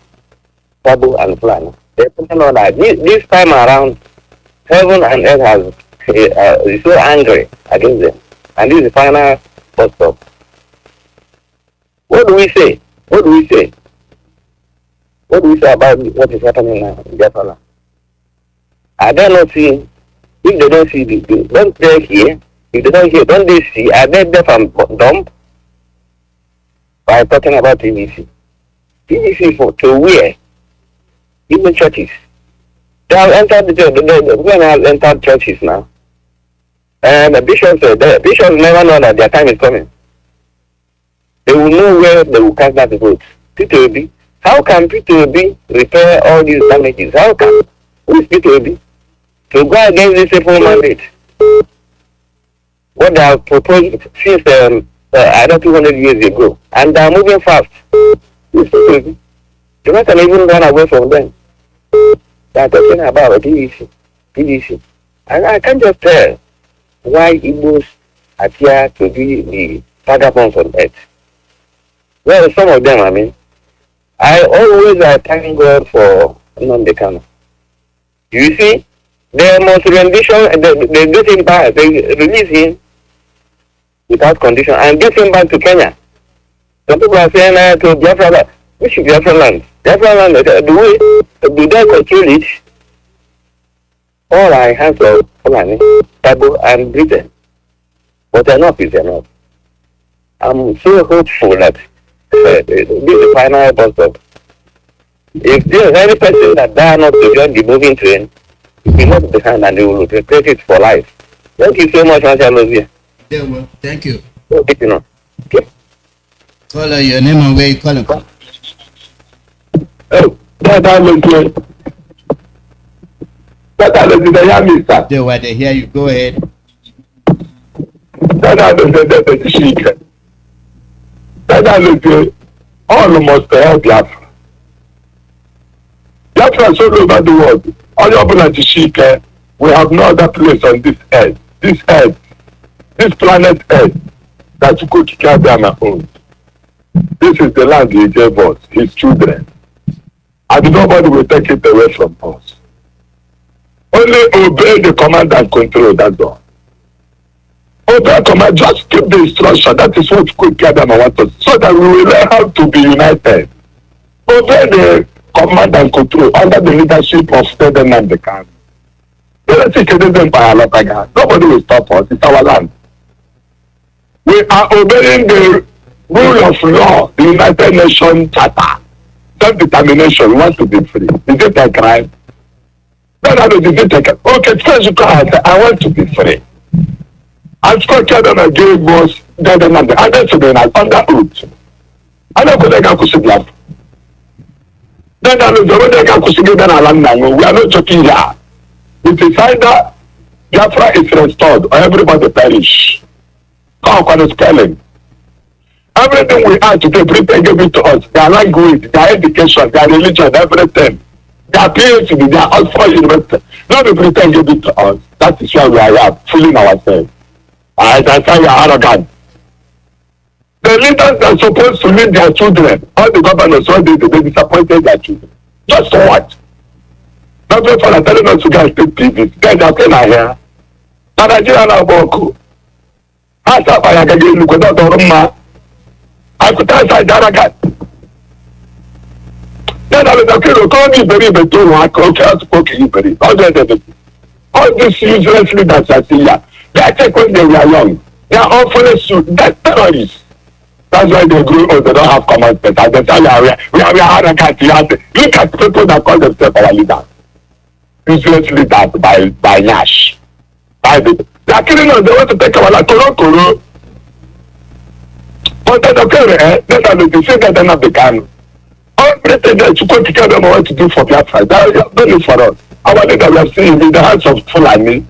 Tabu and Plan. They know that this time around, heaven and earth is so angry against them. And this is the final first stop. What do we say? What do we say? What do we say about what is happening now in Biafra? Are they not seeing? If they don't see, don't they hear? If they don't hear, don't they see? Are they deaf and dumb? By talking about PVC. PVC for to where? Even churches. They have entered the church. They have entered churches now. And the bishops never know that their time is coming. They will know where they will cast that vote. Peter Obi. How can Peter Obi repair all these damages? How can? Who is Peter Obi? To go against this simple mandate. What they have proposed since 200 years ago. And they are moving fast. Who is Peter Obi? You can even run away from them. They are talking about PVC. And I can't just tell why Igbos appear to be the vagabonds on earth. Well, some of them, I mean, I always thank God for Nnamdi Kanu. You see, their most rendition, they get him back, they release him without condition and get him back to Kenya. Some people are saying to Biafra, which is Biafra land? Biafra land, do they control it? All I have of Fulani, Tabo, and Britain. But enough is enough. I'm so hopeful that this is the final bus stop. If there is any person that dare not to join the moving train, it will not be behind and they will regret it for life. Thank you so much, Mazi ALOZIE. Yeah, well, thank you. Okay. Call your name and where you calling from. Oh, that ALOZIE. That ALOZIE, they hear me, sir. They were they hear you. Go ahead. That ALOZIE, that ALOZIE, all must help Biafra. Biafra all over the world. All your Shike, we have no other place on this earth, this planet Earth, that you could carry on our own. This is the land he gave us, his children. And nobody will take it away from us. Only obey the command and control, that's all. Obey command, just keep the instruction. That is what Quick Adam wants us, so that we will learn how to be united. Obey the command and control under the leadership of Nnamdi Kanu. Nobody will stop us. It's our land. We are obeying the rule of law, the United Nations Charter. Self-determination, we want to be free. Is it a crime? No, is it a crime? Okay, first you come and say, I want to be free. And Scott Kadana gave us Nnamdi, and then today under oath. I don't go there and go Biafra. Then I know the Biafra, we are not joking here. It is either Biafra is restored or everybody perish. Come on, spelling. Everything we are today, Britain gave it to us. Their language, their education, their religion, everything. Their PhD, their Oxford University. Not the Britain gave it to us. That is why we are fooling ourselves. That's why we are arrogant. The leaders are supposed to lead their children. All the governors, all they disappointed their children. Just for what? That's why for telling us to go and take PVs. Guys are playing here. Now Nigeria now Boko. How's that by again look without the room? I could answer Daragat. Then I was okay, call me very better. I can't spoke you very. All these useless leaders are still here. They attack when they were young. They are all fully suit. They're terrorists. That's why they grow old. They don't have common sense. At the time we are arrogant. Look at people that call themselves our leaders. Useless leaders by Nash. They are killing us. They want to take our land. Koro. But then okay, then I will say that they have the Kanu. All pretenders to come together and want to do for Biafra. That is not it for us. Our leader we have seen in the hands of Fulani.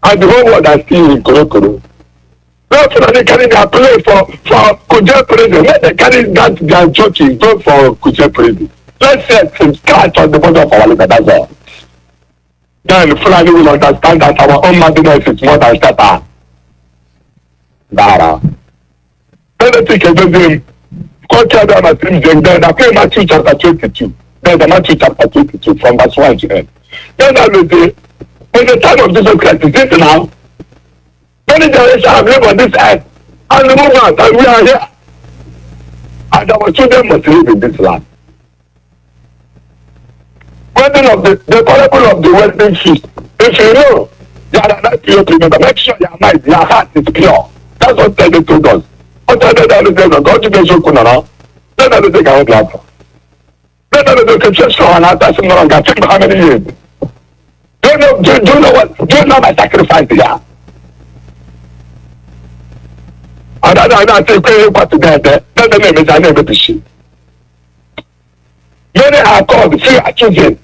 And the whole world are still in Koro. Therefore, they carry their play for Kuje President. Let them carry that their churches go for Kuje President. Let's set some start on the border of our leader, that's all. Then Fulani will understand that our own madness is more than Satan. Dara. Then they take a building. God tell them at then I pray Matthew chapter 22. Then the Matthew chapter 22 from verse 1 to end. Then I will say, in the time of Jesus Christ, is it now? Many generations have lived on this earth, and the movement, and we are here. And our children must live in this land. Wedding of the parable of the wedding feast. If you know, you are not pure, remember, make sure your mind, your heart is pure. That's what they told us. What I don't God to be so cool now. Then I don't think I would laugh. Then I don't think just so and I pass him around. Think how many years. Do you know what? Do you know my sacrifice here? And I think what to get there. Then the name is I never be she. Many are called, few are choosing.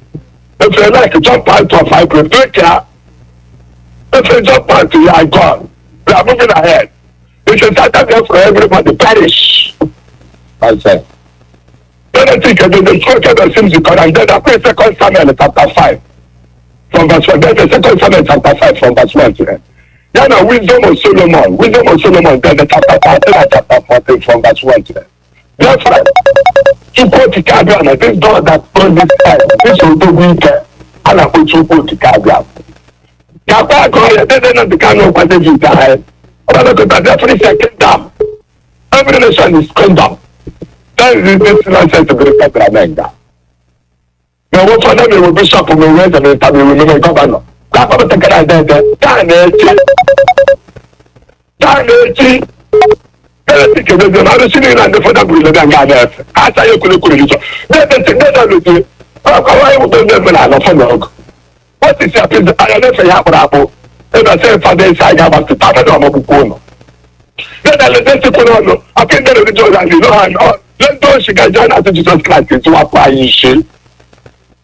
If you like to jump out to a fire, do it here. If you jump out to your God, we are moving ahead. It is that time for everybody perish. I said. Then I think the scripture that seems to come and then I pray 2 Samuel chapter 5 from verse 1. Then the 2 Samuel chapter 5 from verse 1 to end. Then the wisdom of Solomon, then the chapter 13 and chapter 14 from verse 1 to end. Therefore, to quote the Caribbean, this God that brought this time, this will do weekend, and I put to quote the Caribbean. Kappa God, then the Kanu of the die. Every kingdom, every nation is kingdom. That is this nonsense to be respected. Now, what for them will be shop for me, and we will be governor. That's what take it there. Damn. I think the sitting and the father will let them gather. After you could then the together with you. I would do them when I love for what is happening? I don't say Apple. And I say for this, I have to talk about Mokuno. Then I let them put I can get the joy and you know, and let those she can join us to Jesus Christ to apply in shit.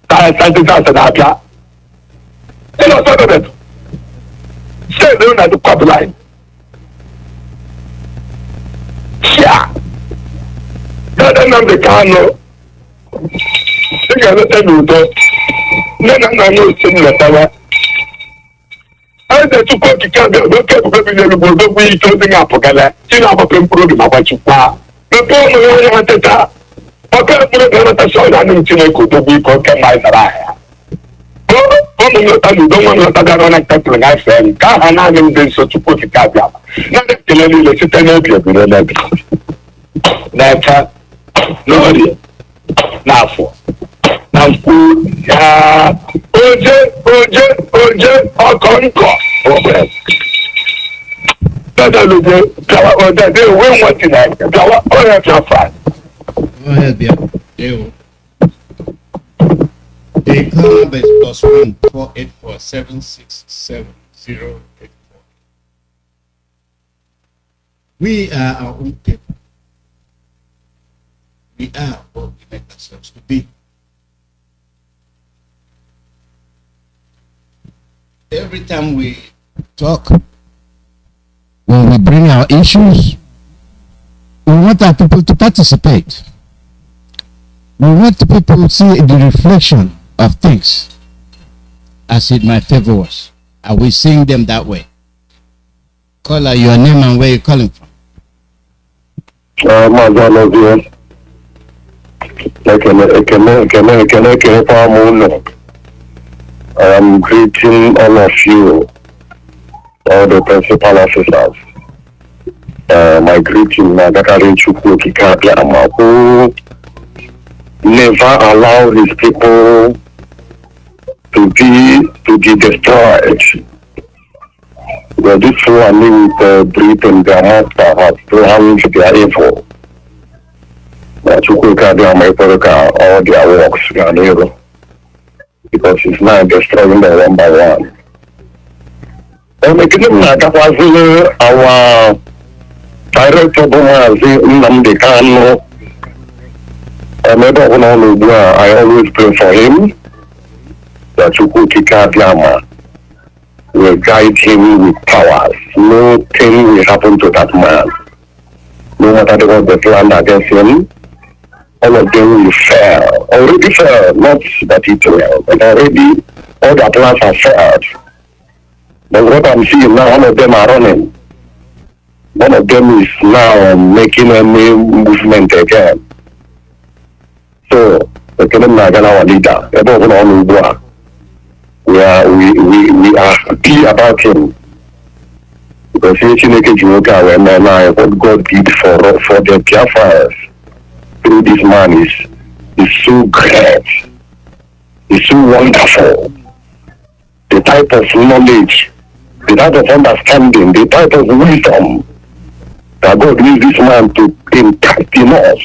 That is an idea. You know, some of it. Say, they don't have the pop line. Yeah. Then I'm the Kanu. You can let them do. Then I'm not similar. I said to go to Canada, look at the we closing up together. You know, I'm a program about you. The poor man had to tell. Okay, I'm going to show you. I'm going to go to be called my. ụmụ nlọta na udo nwa nlọta bịara na nkatụrụ gafee anyị ka aha naanị ndị nso tupu okike abịa naanị ekele niile site n'obi ebire n'ebe n'aka n'orie n'afọ na mkpu ya oje ọkọ nkọ dadalugbo bịawa ọdade onwe nwatị na bịawa ọrịa Biafra. Go ahead, Biafra. The club is +1-484-767-084. We are our own people. We are what we make ourselves to be. Every time we talk, when we bring our issues, we want our people to participate. We want the people to see the reflection of things as it might favor us. Are we seeing them that way? Caller, your name and where you're calling from. Mazi ALOZIE. I am greeting all of you, all the principal officers. My greeting, Nagatari Chukwu Kikabiyama, who never allow his people to be destroyed. But this one with breath in their master has planned their evil. Chukwu Kikabiyama, all their works, because it's now destroying them one by one. And again, our director, Mazi Nnamdi, I always pray for him that Chukwu Kikabiyama will guide him with powers. Nothing will happen to that man. No matter what they planned against him, all of them will fail. Already failed, not that it will, but already all their plans have failed. But what I'm seeing now, all of them are running. One of them is now making a new movement again. So, our leader, we are happy about him. Because what God did for the Biafrans through this man is so great. It's so wonderful. The type of knowledge, the type of understanding, the type of wisdom that God used this man to impact in us.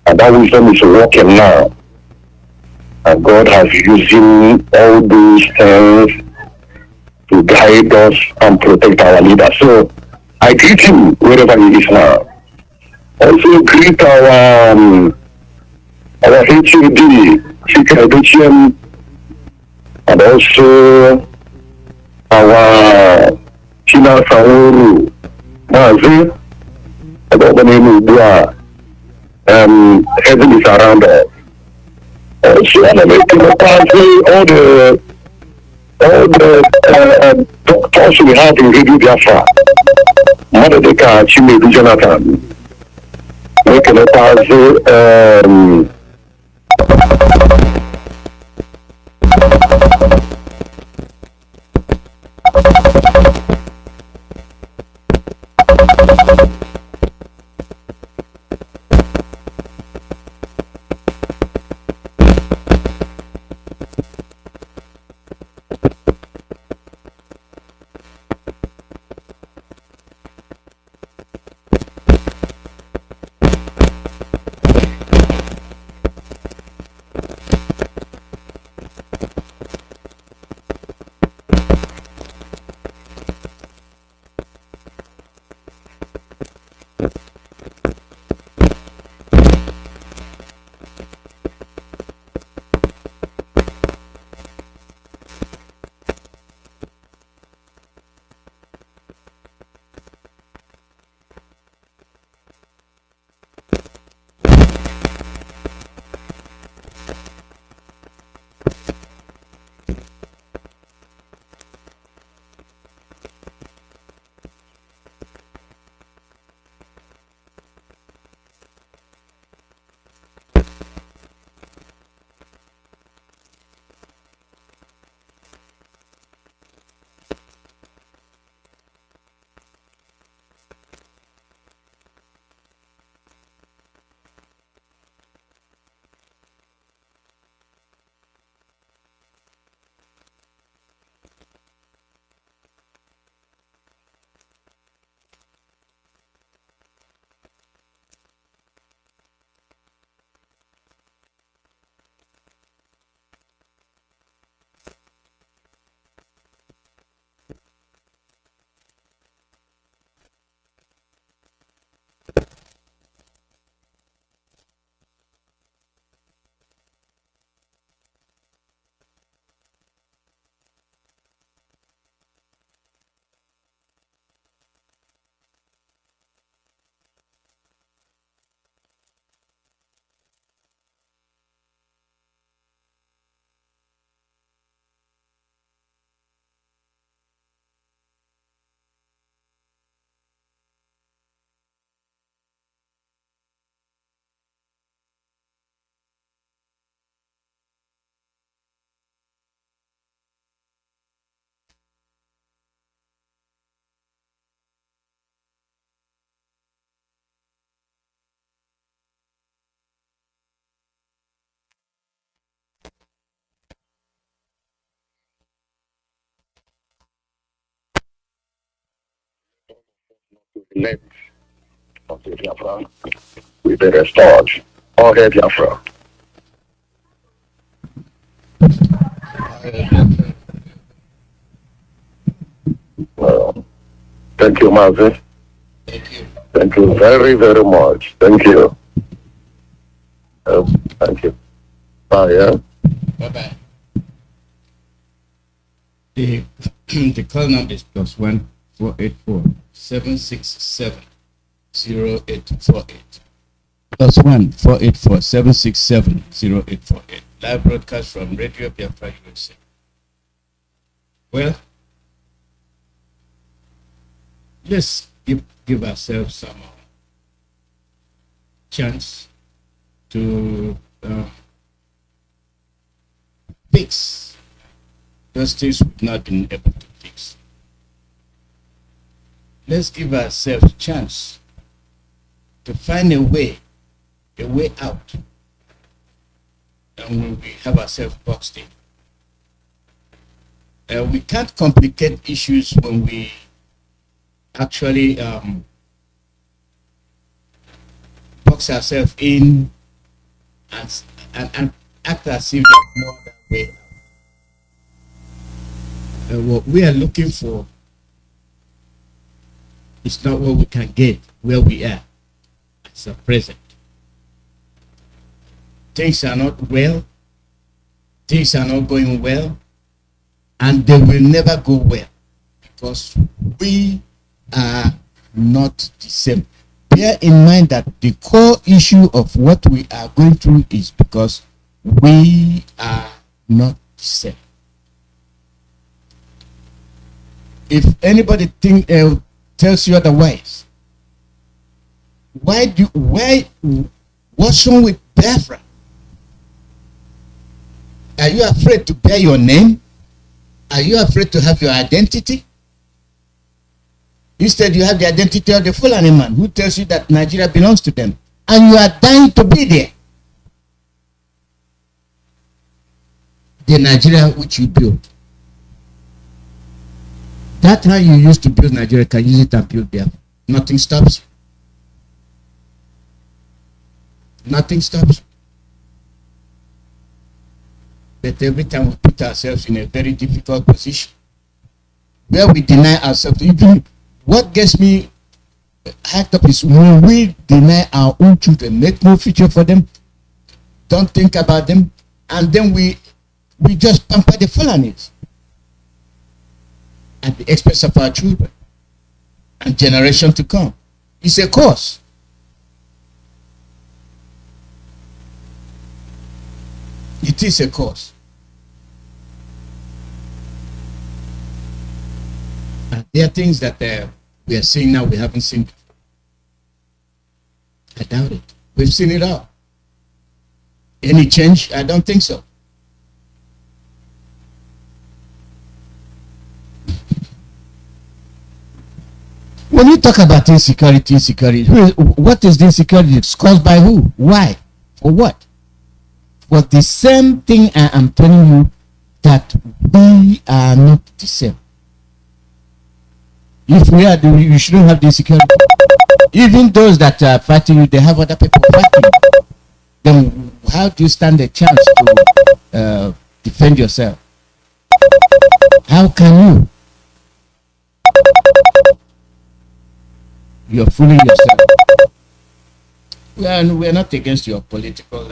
And that wisdom is working now. And God has using all those things to guide us and protect our leader. So I greet him wherever he is now. Also greet our HUD, Secretary, and also our China Sauru, Mazi, about the name of heaven is around us. Also, all the doctors we have in Radio Biafra, Mother Deka, Chimedu Jonathan, we can pass length of the Biafra will be restored. All hail Biafra. Thank you, Mazi. Thank you. Thank you very, very much. Thank you. Thank you. Bye, yeah? Bye-bye. The call number is +1 484 767 0848. +1 484 767 0848. Live broadcast from Radio Biafra USA. Well, let's give ourselves some chance to fix those things we've not been able to fix. Let's give ourselves a chance to find a way out. And when we have ourselves boxed in, we can't complicate issues when we actually box ourselves in and act as if there's no other way out. What we are looking for is not what we can get where we are as a present. Things are not well, things are not going well, and they will never go well because we are not the same. Bear in mind that the core issue of what we are going through is because we are not the same. If anybody tells you otherwise, what's wrong with Biafra? Are you afraid to bear your name? Are you afraid to have your identity? Instead, you have the identity of the Fulani man who tells you that Nigeria belongs to them, and you are dying to be there. The Nigeria which you built. That how you used to build Nigeria, can use it and build there. Nothing stops you. Nothing stops you. But every time we put ourselves in a very difficult position, where we deny ourselves, even what gets me hyped up is when we deny our own children, make no future for them, don't think about them, and then we just pamper the Fulanis at the expense of our children and generation to come. It's a cause. It is a cause. And there are things that we are seeing now we haven't seen before. I doubt it. We've seen it all. Any change? I don't think so. When you talk about insecurity, what is the insecurity? It's caused by who? Why? For what? For the same thing I am telling you, that we are not the same. If we are, you shouldn't have the insecurity. Even those that are fighting you, they have other people fighting. Then how do you stand a chance to defend yourself? How can you? You're fooling yourself. We are not against your political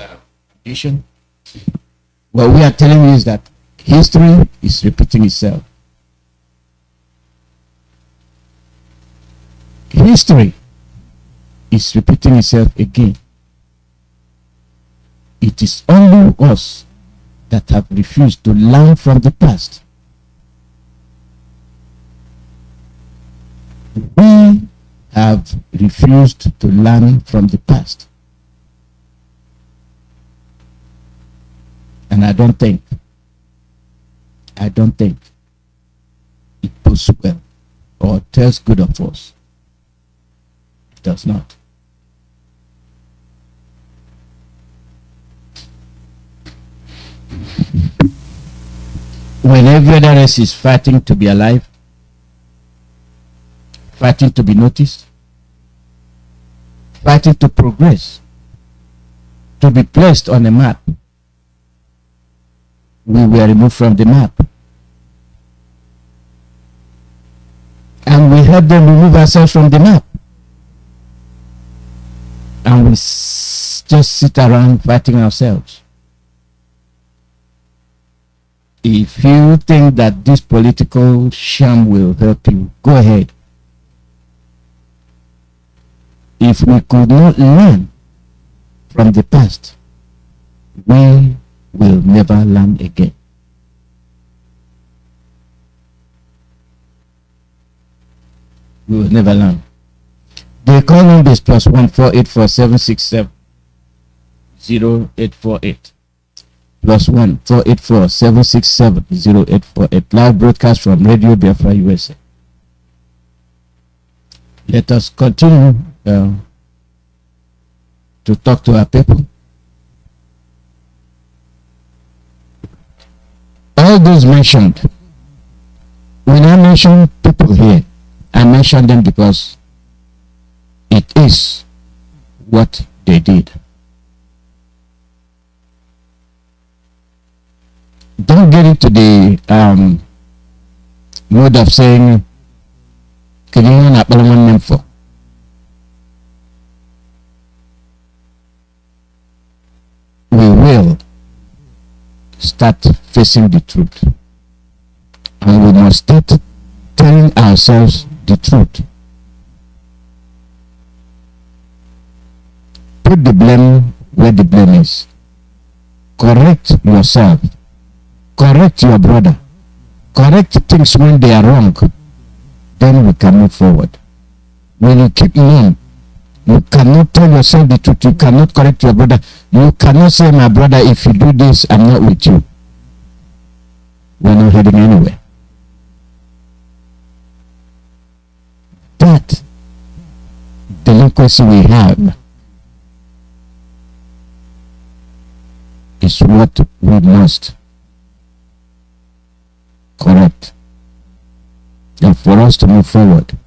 ambition. What we are telling you is that history is repeating itself. History is repeating itself again. It is only us that have refused to learn from the past. We have refused to learn from the past. And I don't think it bodes well or tells good of us. It does not. When every other race is fighting to be alive, fighting to be noticed, fighting to progress, to be placed on a map. We were removed from the map. And we helped them remove ourselves from the map. And we just sit around fighting ourselves. If you think that this political sham will help you, go ahead. If we could not learn from the past, we will never learn again. We will never learn. The call number is +1 484 767 0848. +1 484 767 0848. Live broadcast from Radio Biafra, USA. Let us continue to talk to our people. All those mentioned, when I mention people here, I mention them because it is what they did. Don't get into the mode of saying, can you not name for? We will start facing the truth, and we must start telling ourselves the truth. Put the blame where the blame is. Correct yourself. Correct your brother. Correct things when they are wrong. Then we can move forward. When you keep mum, you cannot tell yourself the truth. You cannot correct your brother. You cannot say, my brother, if you do this, I'm not with you. We're not heading anywhere. That delinquency we have is what we must correct. And for us to move forward,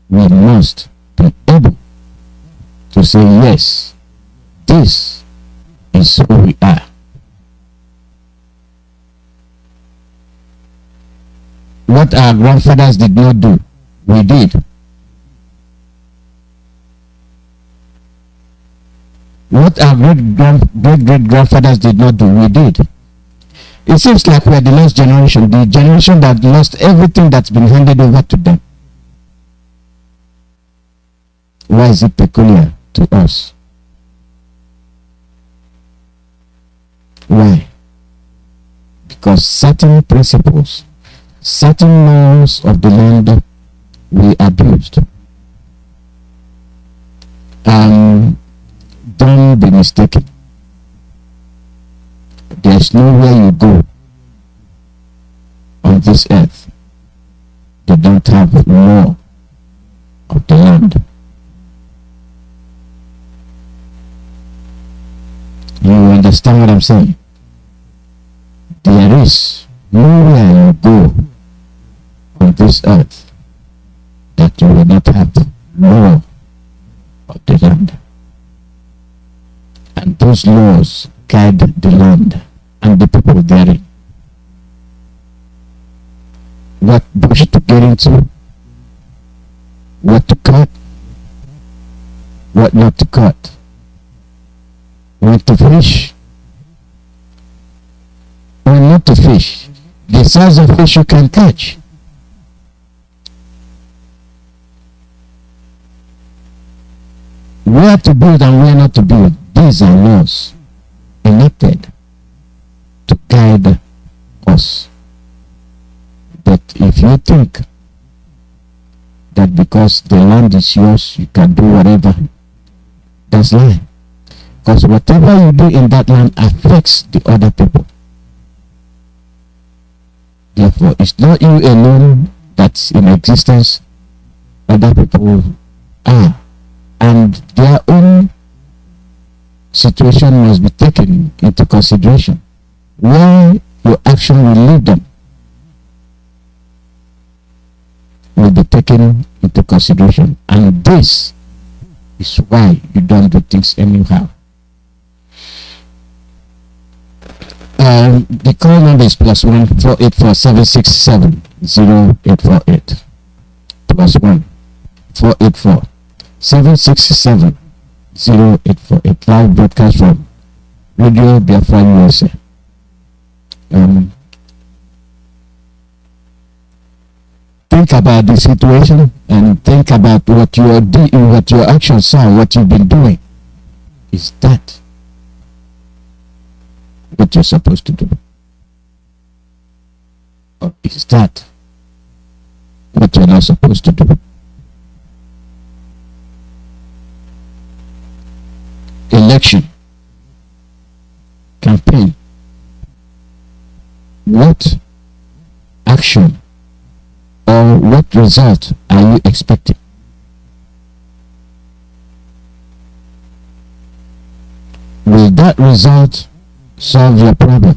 we must be able to say, yes, this is who we are. What our grandfathers did not do, we did. What our great-great-grandfathers did not do, we did. It seems like we are the last generation, the generation that lost everything that's been handed over to them. Why is it peculiar to us? Why? Because certain principles, certain laws of the land we abused. Don't be mistaken. There's nowhere you go on this earth they don't have law of the land. You understand what I'm saying? There is nowhere you go on this earth that you will not have law of the land. And those laws guide the land and the people therein. What bush to get into, what to cut, what not to cut, when to fish, when not to fish, the size of fish you can catch. Where to build and where not to build, these are laws enacted to guide us. But if you think that because the land is yours, you can do whatever, that's lie. Because whatever you do in that land affects the other people. Therefore, it's not you alone that's in existence, other people are. And their own situation must be taken into consideration. Where your action will lead them will be taken into consideration. And this is why you don't do things anyhow. The call number is +1 484 767 0848. +1 484 767 0848. Live broadcast from Radio Biafra USA. Think about the situation and think about what you are doing, what your actions are, what you've been doing. Is that what you're supposed to do? Or is that what you're not supposed to do? Election, campaign, what action or what result are you expecting? Will that result solve your problem?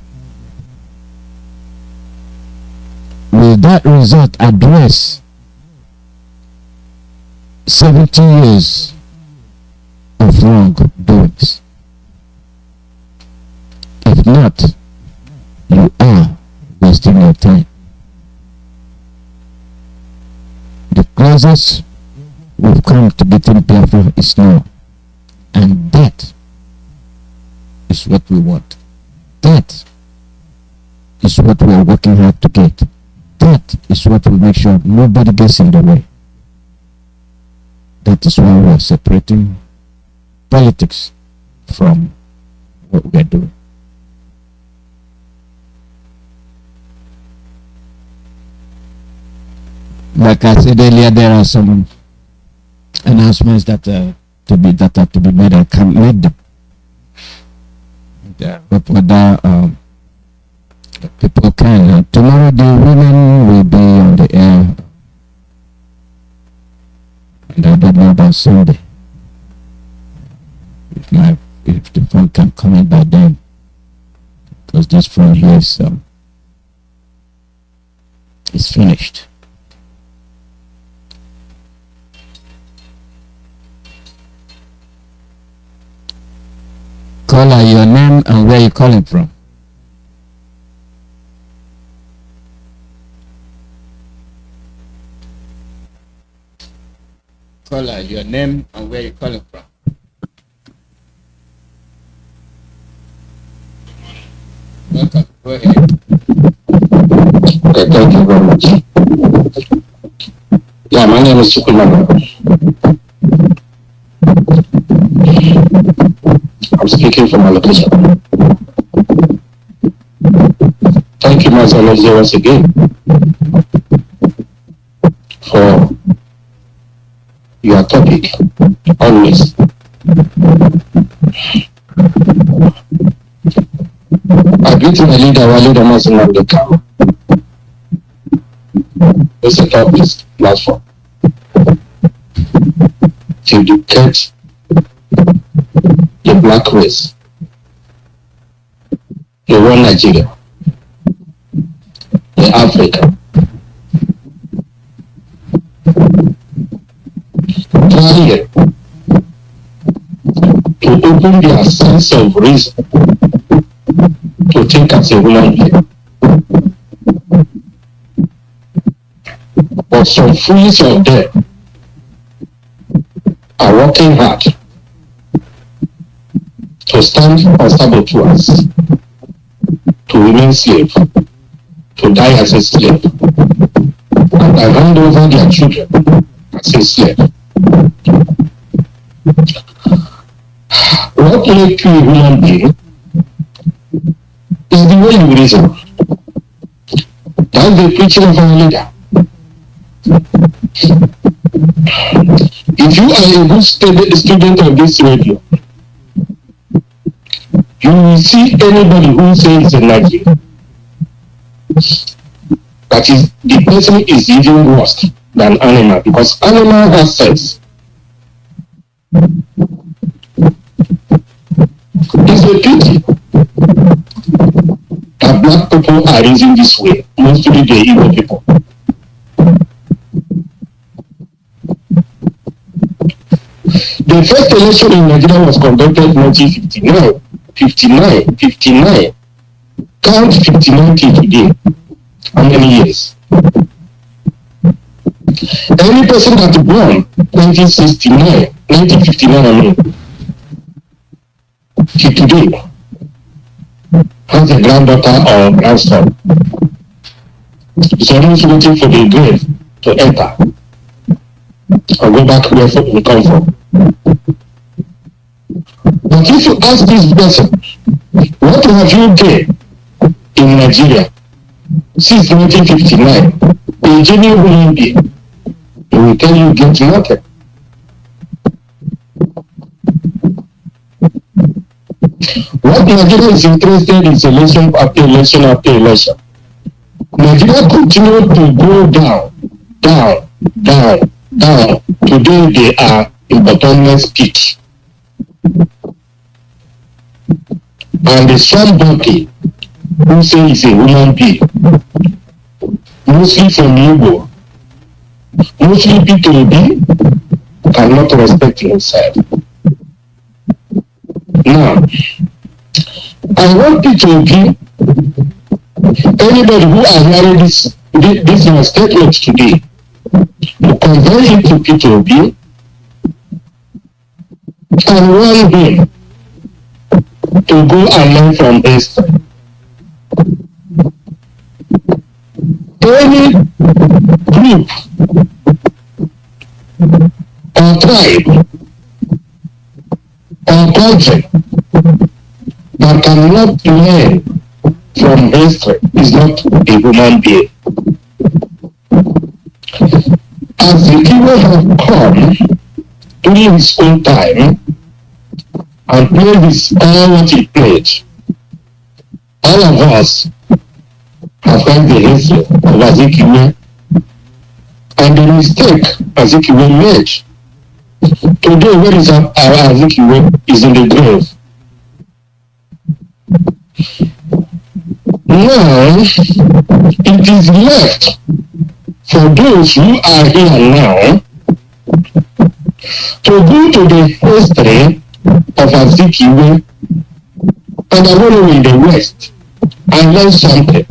Will that result address 70 years of wrongdoings? If not, you are wasting your time. The closest we've come to getting Biafra is now, and that is what we want. That is what we are working hard to get. That is what will make sure nobody gets in the way. That is why we are separating politics from what we are doing. Like I said earlier, there are some announcements that are to be made. I can't make them. But whether people can. Tomorrow the women will be on the air, and I don't know about Sunday. If the phone can come in by then, because this phone here is finished. Caller, your name and where you calling from? Caller, your name and where you calling from? Welcome. Go ahead. Okay, thank you very much. Yeah, my name is Chukwumana. I'm speaking from my location. Thank you, Mazi ALOZIE, once again for your topic. Always. I greet my leader, our leader, Nnamdi Kanu. We set up this platform to detect the black race, the one Nigeria, the Africa. Here to open their sense of reason to think as a human being. But some fools of them are working hard to stand on saboteurs, to remain slave, to die as a slave, and hand over their children as a slave. What makes you a human being is the way you reason. That's the preaching of our leader. If you are a good student of this radio, you will see anybody who says in Nigeria that is the person is even worse than animal, because animal has sense. It's a pity that black people are raising this way, mostly the Igbo people. The The first election in Nigeria was conducted in 1959. 59. Count 59 till today. How many years? Any person that born 1959, I mean, till today, has a granddaughter or grandson. It's almost waiting for the grave to enter or go back where we come from. But if you ask this person, what have you done in Nigeria since 1959, a genuine human being, he will tell you get nothing. What Nigeria is interested in is election after election after election. Nigeria continues to go down. Today they are in bottomless pit. And the somebody who says he's a human being, mostly from Igbo, mostly P2B, cannot respect himself. Now, I want P2B, anybody who are hearing this statement today, to convert him to P2B and warn him to go and learn from history. Any group or tribe or country that cannot learn from history is not a human being. As the Igbo have come during his own time and played all what he played, all of us have heard the history of Azikiwe and the mistake Azikiwe made. Today, where is our Azikiwe? Is in the grave. Now, it is left for those who are here now to go to the history of Azikiwe and Awolowo in the West and learn something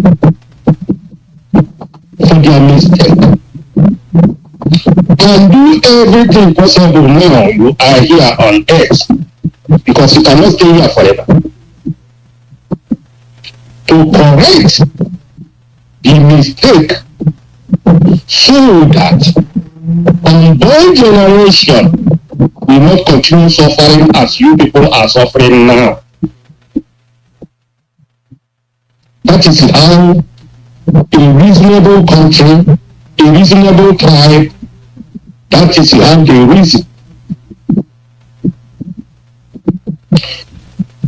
for their mistake. And do everything possible now you are here on earth, because you cannot stay here forever, to correct the mistake so that unborn generation will not continue suffering as you people are suffering now. That is how a reasonable country, a reasonable tribe, that is how they reason.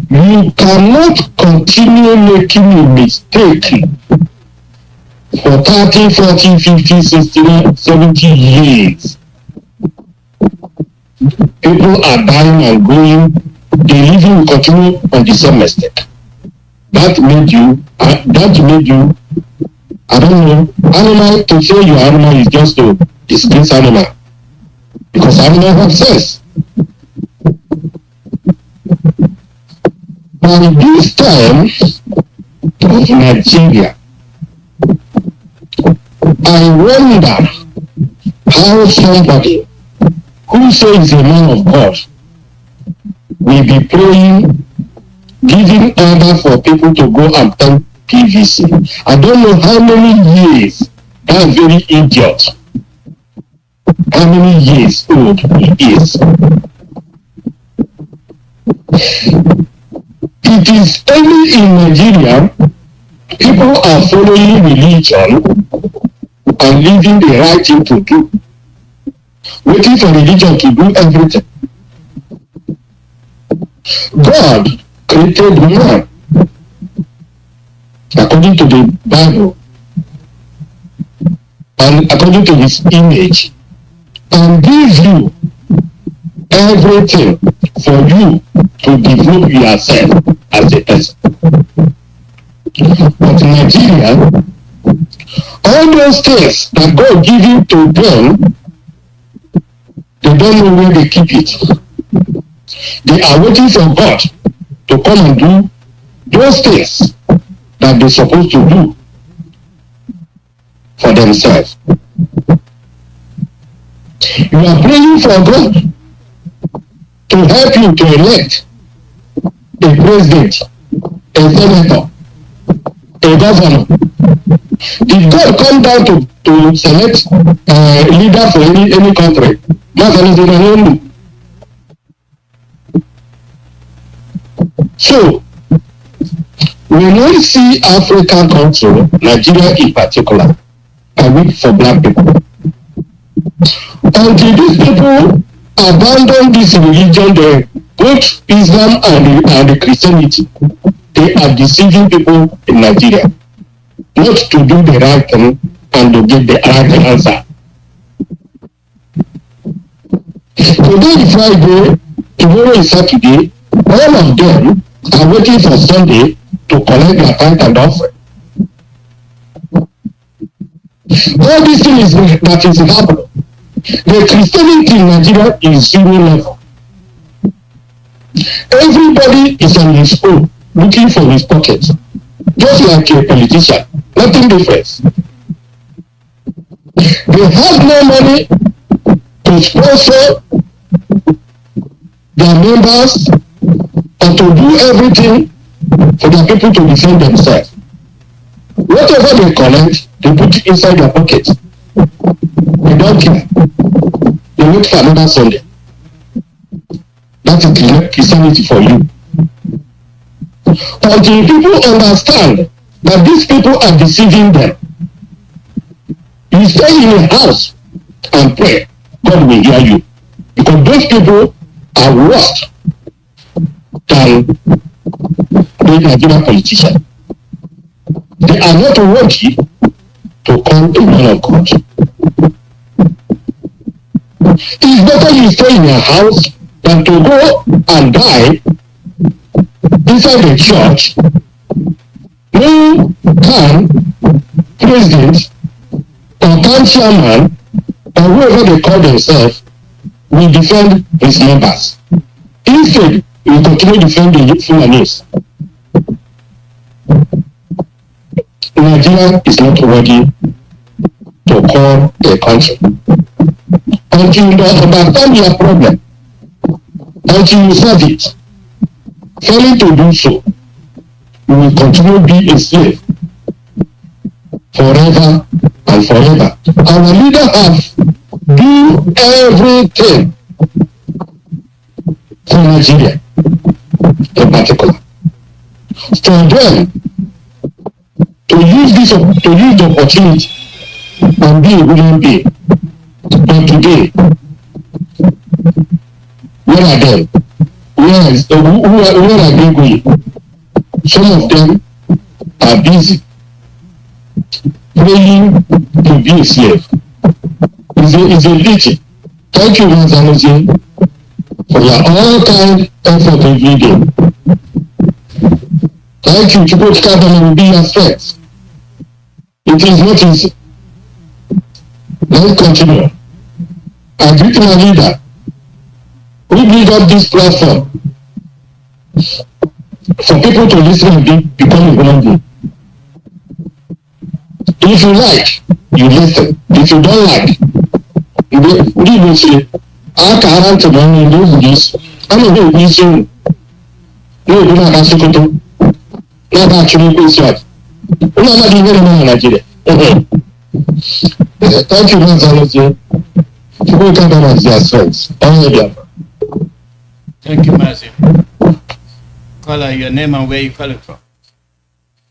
You cannot continue making a mistake for 30, 40, 50, 60, 70 years. People are dying and going, the living will continue on the same mistake. That made you, I don't know, animal, to say your animal is just to disgrace animal. Because animal have sense. By this time of Nigeria, I wonder how somebody who says a man of God will be praying, giving order for people to go and turn PVC. I don't know how many years that very idiot, how many years old he is. It is only in Nigeria people are following religion and leaving the right thing to do, waiting for religion to do everything. God created man according to the Bible and according to his image, and gives you everything for you to develop yourself as a person. But in Nigeria, all those things that God gives to them, they don't know where they keep it. They are waiting for God to come and do those things that they're supposed to do for themselves. You are praying for God to help you to elect a president, a senator, a governor. If God come down to select a leader for any country, so when we see African country, Nigeria in particular, I wait for black people. Until these people abandon this religion, both Islam and the Christianity, they are deceiving people in Nigeria not to do the right thing and to get the right answer. Today is Friday, tomorrow is Saturday. All of them are waiting for Sunday to collect their tithe and offering. All these things that is happening. The Christianity in Nigeria is zero level. Everybody is on his own, looking for his pocket, just like a politician. Nothing different. They have no money to sponsor their members and to do everything for the people to defend themselves. Whatever they collect, they put it inside their pocket. They don't care. They wait for another Sunday. That is Christianity for you. Until people understand that these people are deceiving them, you stay in a house and pray, God will hear you. Because those people are worse than the Nigerian politicians. They are not worthy to come a man of God. It's better you stay in your house than to go and die inside the church. No can president or can chairman or whoever they call themselves will defend his members. Instead, he will continue defending the Fulanis. Nigeria is not worthy to call a country. Until you understand your problem, until you solve it, failing to do so, you will continue to be a slave forever and forever. Our leaders have do everything for Nigeria in particular. For them to use the opportunity and be a human being. But today, where are they? Where are they going? Some of them are busy praying to be a slave. It's a pity. Thank you, Mazi ALOZIE, for your all-time effort every day. Thank you to both Kanu will be your friends. It is not easy. Let's continue. I greet my leader who built up this platform for people to listen and become a human being. If you like, you listen. If you don't like, you will say, I can't to money do this. I'm a very busy. No, you don't have to go. Not actually busy. We're not even in Nigeria. Thank you, Mazi ALOZIE. People come down as their friends. Thank you, Mazi. Caller, your name and where you calling from?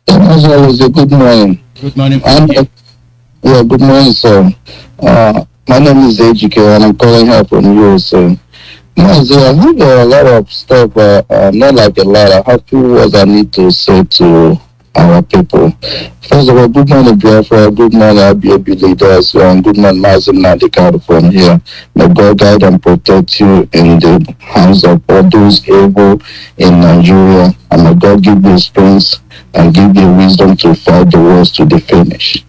Mazi ALOZIE, good morning. Good morning. Yeah, good morning, sir. My name is AGK and I'm calling here from USA. Mazi, I have a lot of stuff, not like a lot. I have few words I need to say to our people. First of all, good morning, Biafra. Good morning, IBAB leaders. Good morning, Mazi Nnamdi from here. May God guide and protect you in the hands of all those evil in Nigeria. And may God give you strength and give you wisdom to fight the wars to the finish.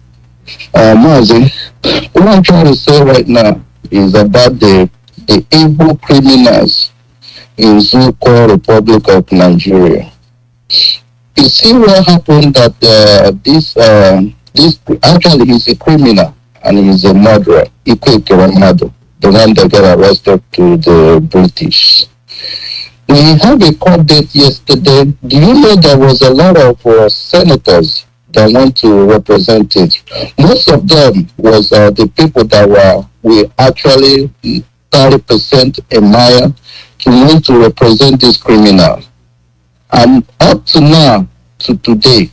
Mazi, what I'm trying to say right now is about the evil criminals in so-called Republic of Nigeria. You see what happened that this actually he's a criminal and he's a murderer. Ipob, the one that got arrested to the British. We have a court date yesterday. Do you know there was a lot of senators that want to represent it? Most of them was the people that were actually 30% admire to want to represent this criminal. And up to now, to today,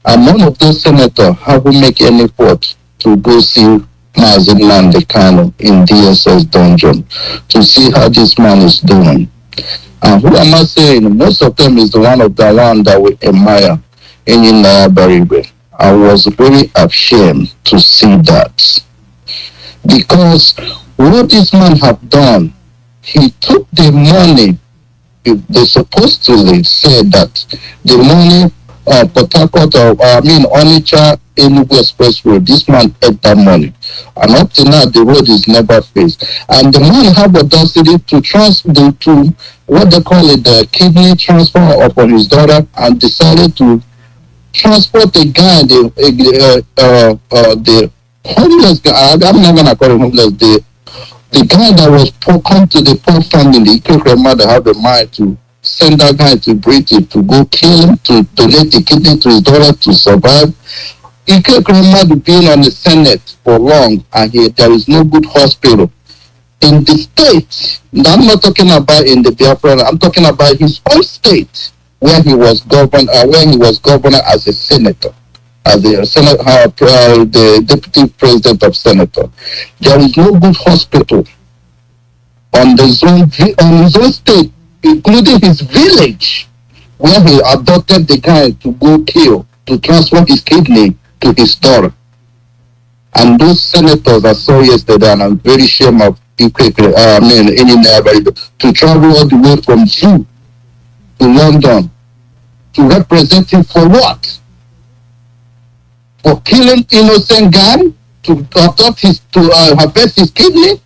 and none of those senators haven't made any effort to go see Mazi Kanu in DSS dungeon to see how this man is doing. And who am I saying? Most of them is the one that we admire in Baribe. I was very ashamed to see that. Because what this man have done, he took the money, they're supposed to say that the money Port Harcourt Onitsha Enugu Expressway, this man ate that money. And up to now, the road is never fixed. And the man have audacity to what they call it, the kidney transfer upon his daughter, and decided to transport the guy, the homeless guy. I'm not gonna call him homeless. The guy that was come to the poor family, the mother had the mind to send that guy to Britain to go kill him, to donate the kidney to his daughter to survive. Mother being on the Senate for long, and there is no good hospital in the state. I'm not talking about in the Biafra. I'm talking about his own state where he was governor as a senator, as the deputy president of senator. There is no good hospital on his own state, including his village, where he adopted the guy to go kill, to transfer his kidney to his daughter. And those senators I saw yesterday, and I'm very ashamed of to travel all the way from JUL to London to represent him for what? For killing innocent guy, to harvest his kidney?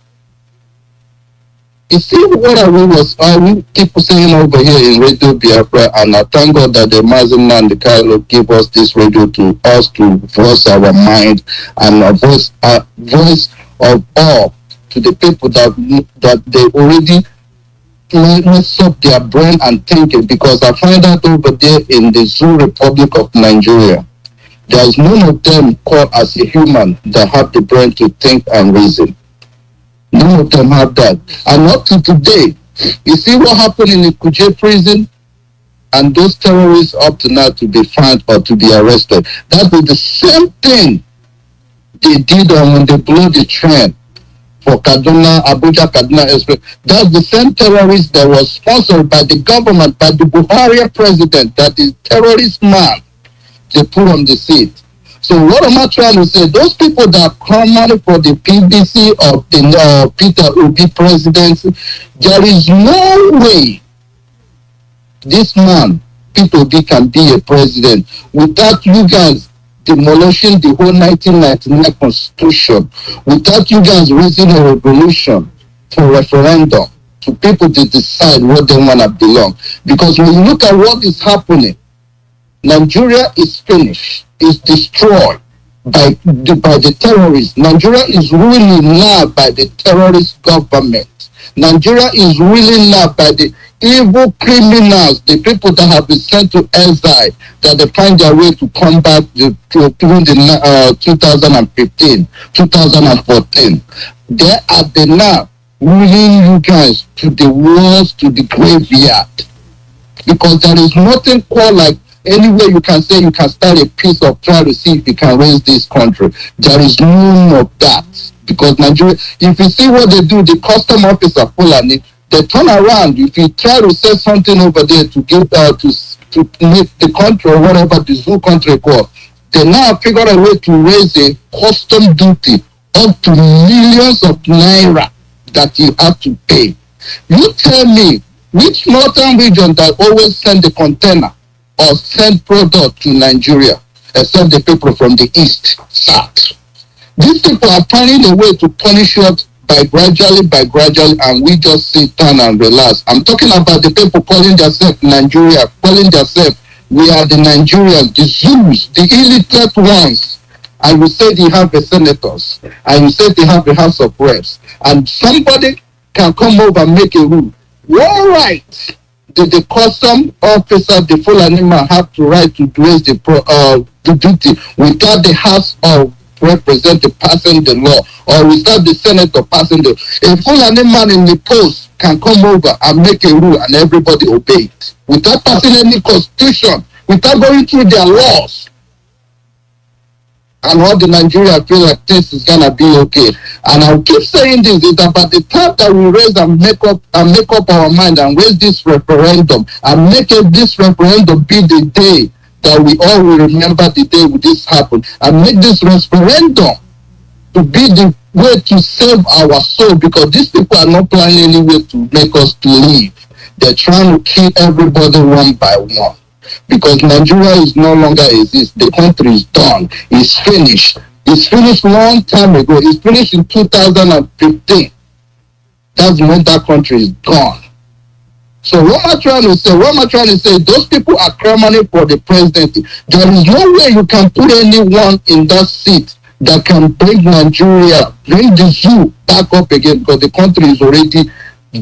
You see what we keep saying over here in Radio Biafra, and I thank God that the Mazi Kanu give us this radio to us to voice our mind and a voice of all to the people that they already mess up their brain and thinking, because I find out over there in the JUL Republic of Nigeria, there is none of them called as a human that have the brain to think and reason. None of them have that. And up to today, you see what happened in the Kuje prison, and those terrorists up to now to be found or to be arrested. That was the same thing they did when they blew the train for Abuja-Kaduna Express. That's the same terrorist that was sponsored by the government, by the Buhari president, that is terrorist man they put on the seat. So what am I trying to say? Those people that come money for the PBC or the Peter Obi presidency, there is no way this man, Peter Obi, can be a president without you guys demolishing the whole 1999 constitution, without you guys raising a revolution for referendum to people to decide what they want to belong. Because when you look at what is happening, Nigeria is finished, is destroyed by the terrorists. Nigeria is ruling now by the terrorist government. Nigeria is ruling now by the evil criminals, the people that have been sent to exile, that they find their way to come back during the 2015, 2014. They are the now ruling you guys to the walls, to the graveyard. Because there is nothing called like anywhere you can say you can start a piece of try to see if you can raise this country. There is none of that. Because Nigeria, if you see what they do, the custom officer Fulani, they turn around. If you try to say something over there to give to make the country or whatever the zoo country called, they now figure a way to raise a custom duty up to millions of naira that you have to pay. You tell me which northern region that always send the container or send product to Nigeria, except the people from the east, south. These people are finding a way to punish us by gradually, and we just sit down and relax. I'm talking about the people calling themselves Nigeria, calling themselves, we are the Nigerians, the Zulus, the illiterate ones. And you say they have the senators, and you say they have the House of Reps, and somebody can come over and make a rule. What right did the custom officer, the full animal, have to right to raise the duty without the House of Representatives passing the law, or without the senator passing the law? A full animal in the post can come over and make a rule and everybody obey it without passing any constitution, without going through their laws. And all the Nigeria feel like this is gonna be okay. And I'll keep saying this, is that by the time that we raise and make up our mind and raise this referendum and make this referendum be the day that we all will remember the day this happened, and make this referendum to be the way to save our soul, because these people are not planning any way to make us to leave. They're trying to kill everybody one by one. Because Nigeria is no longer exists. The country is done. It's finished. It's finished long time ago. It's finished in 2015. That's when that country is gone. So what am I trying to say? Those people are clamoring for the presidency. There is no way you can put anyone in that seat that can bring Nigeria, bring the zoo back up again, because the country is already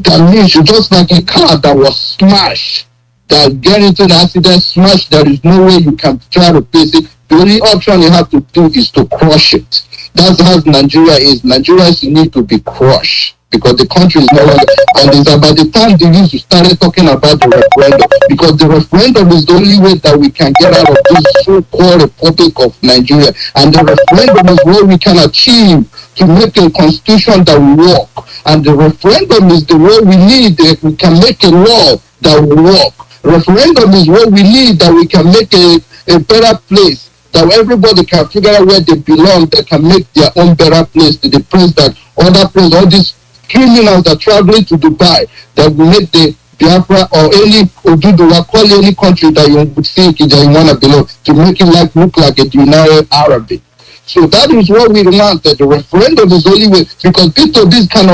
damaged. Just like a car that was smashed, that get into the accident, smash, there is no way you can try to fix it. The only option you have to do is to crush it. That's how Nigeria is. Nigeria need to be crushed, because the country is no longer, and it's about the time they used to start talking about the referendum, because the referendum is the only way that we can get out of this so-called Republic of Nigeria, and the referendum is what we can achieve to make a constitution that will work, and the referendum is the way we need that we can make a law that will work. Referendum is what we need that we can make a better place, that everybody can figure out where they belong, they can make their own better place to the place that other place, all these criminals that are traveling to Dubai, that will make the Biafra or any Oduduwa, call any country that you would think that you want to belong, to make it look like a United Arabic. So that is what we want, that the referendum is the only way, because people this can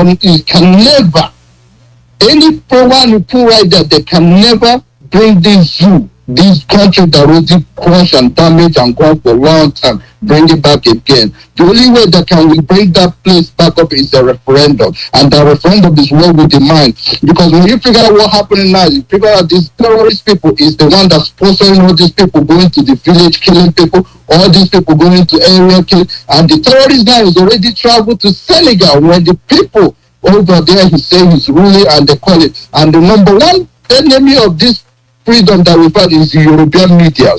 never, any program you put right there, they can never bring this zoo, this country that already crushed and damaged and gone for a long time, bring it back again. The only way that can we bring that place back up is a referendum, and the referendum is what we demand. Because when you figure out what happening now, you figure out these terrorist people is the one that's sponsoring all these people going to the village killing people, all these people going to area killing, and the terrorist guy has already traveled to Senegal, where the people over there he say he's ruling, and they call it, and the number one enemy of this freedom that we've had is the European media.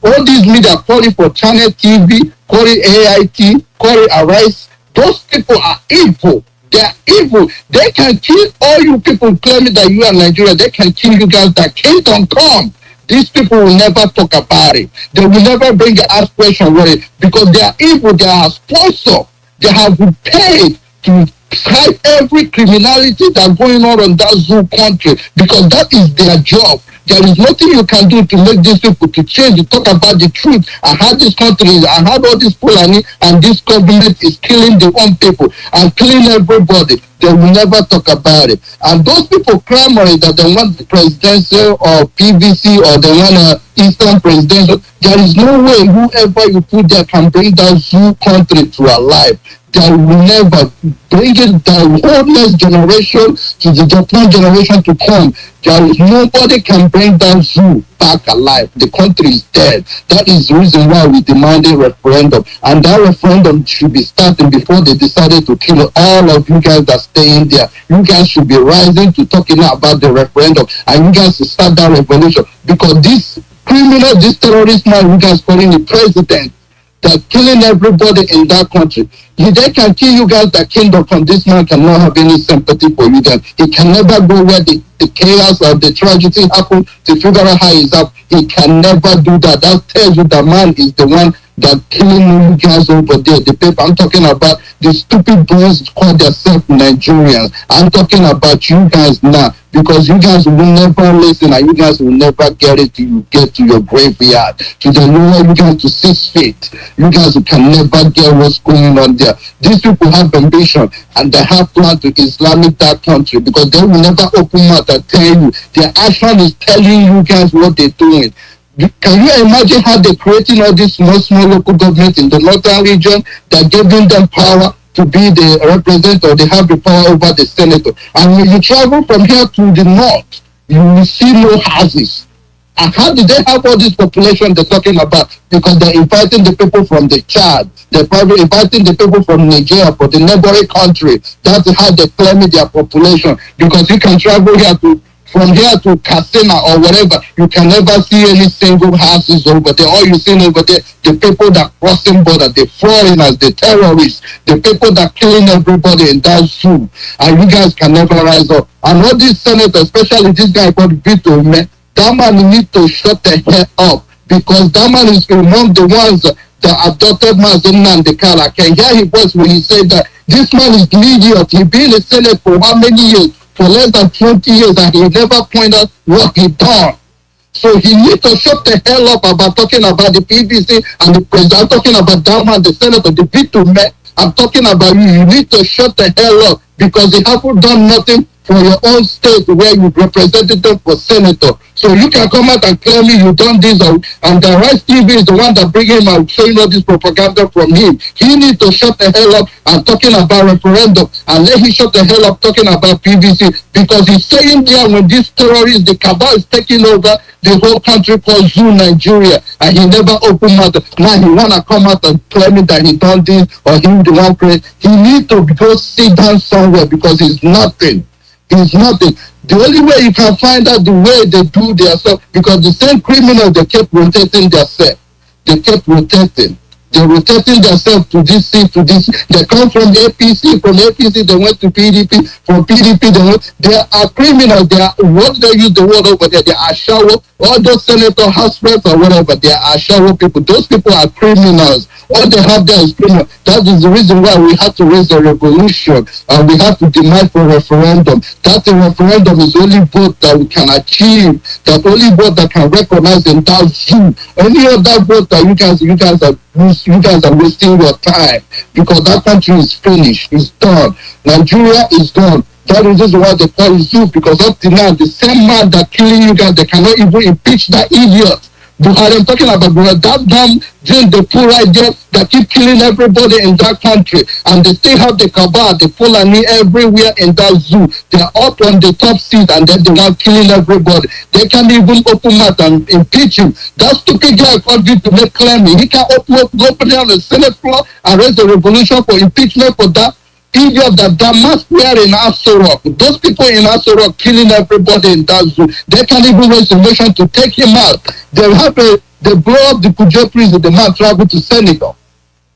All these media calling for Channel TV, calling AIT, calling Arise. Those people are evil. They are evil. They can kill all you people claiming that you are Nigeria. They can kill you guys. That kingdom come. These people will never talk about it. They will never bring an ask question with it, because they are evil. They are sponsor. They have been paid to hide every criminality that's going on in that zoo country, because that is their job. There is nothing you can do to make these people to change, to talk about the truth, and how this country is, and how all this Fulani and this government is killing their own people and killing everybody. They will never talk about it. And those people clamoring that they want the presidential or PVC, or they want an Eastern presidential, there is no way whoever you put there can bring that zoo country to alive. They will never bring it, the whole next generation to the Japan generation to come. There is nobody can bring that zoo back alive. The country is dead. That is the reason why we demanded referendum. And that referendum should be starting before they decided to kill all of you guys that stay in there. You guys should be rising to talking about the referendum, and you guys should start that revolution, because this criminal, this terrorist man, you guys calling the president, they're killing everybody in that country. They can kill you guys, the kingdom from this man cannot have any sympathy for you guys. He can never go where the chaos or the tragedy happened to figure out how he's up. He can never do that. That tells you the man is the one that killing you guys over there. The people, I'm talking about the stupid boys call themselves Nigerians. I'm talking about you guys now, because you guys will never listen and you guys will never get it till you get to your graveyard, to the lower you guys to 6 feet. You guys can never get what's going on there. These people have ambition and they have plans to Islamic that country, because they will never open mouth and tell you. Their action is telling you guys what they're doing. Can you imagine how they're creating all these small local governments in the northern region that giving them power to be the representative? They have the power over the senator. And when you travel from here to the north, you will see no houses. And how did they have all this population they're talking about? Because they're inviting the people from the Chad. They're probably inviting the people from Nigeria, for the neighboring country. That's how they claim their population. Because you can travel here from here to Katsina or whatever, you can never see any single houses over there. All you see over there, the people that crossing border, the foreigners, the terrorists, the people that killing everybody in that zoo. And you guys can never rise up. And all these senators, especially this guy called Vito, man, that man need to shut the hell up, because that man is among the ones that adopted Mazi Nnamdi. I can hear his voice when he said that this man is an idiot. He been in the Senate for how many years? For less than 20 years, and he never pointed out what he done. So he needs to shut the hell up about talking about the PVC and the president. I'm talking about that man, the senator, the Vito man. I'm talking about you. You need to shut the hell up, because they haven't done nothing for your own state where you represented them for senator. So you can come out and claim me you done this, and the right TV is the one that bring him out showing all this propaganda from him. He needs to shut the hell up and talking about referendum, and let him shut the hell up talking about PVC, because he's saying there when these terrorists, the cabal is taking over the whole country called JUL Nigeria, and he never opened mouth. Now he wanna come out and claim that he done this or he the one pray. He need to go sit down somewhere, because he's nothing. It's nothing. The only way you can find out the way they do their stuff, because the same criminals, they kept rotating themselves. They kept rotating. They're rotating themselves to this seat, to this. They come from the APC. From APC, they went to PDP. From PDP, they are criminals. They are, what they use the word over there, they are shower. All those senator, house reps or whatever, they are shower people. Those people are criminals. All they have there is criminal. That is the reason why we have to raise a revolution, and we have to demand for referendum. That the referendum is the only vote that we can achieve. That only vote that can recognize and that you. Any other vote that you guys are wasting your time, because that country is finished, it's done. Nigeria is done. That is just why they call it you, because up to now, the same man that killing you guys, they cannot even impeach that idiot. Buhari, I'm talking about Buhari, that damn Jane, the poor right there that keep killing everybody in that country, and they still have the cabal, the Fulani everywhere in that zoo. They're up on the top seat, and then they want killing everybody. They can't even open mouth and impeach him. That stupid guy called you to make claiming. He can go down the Senate floor and raise a revolution for impeachment for that idiot that must wear in Aso-Rock. Those people in Aso-Rock killing everybody in that zoo. They can't even raise a motion to take him out. They blow up the Kujo prison. The man traveled to Senegal.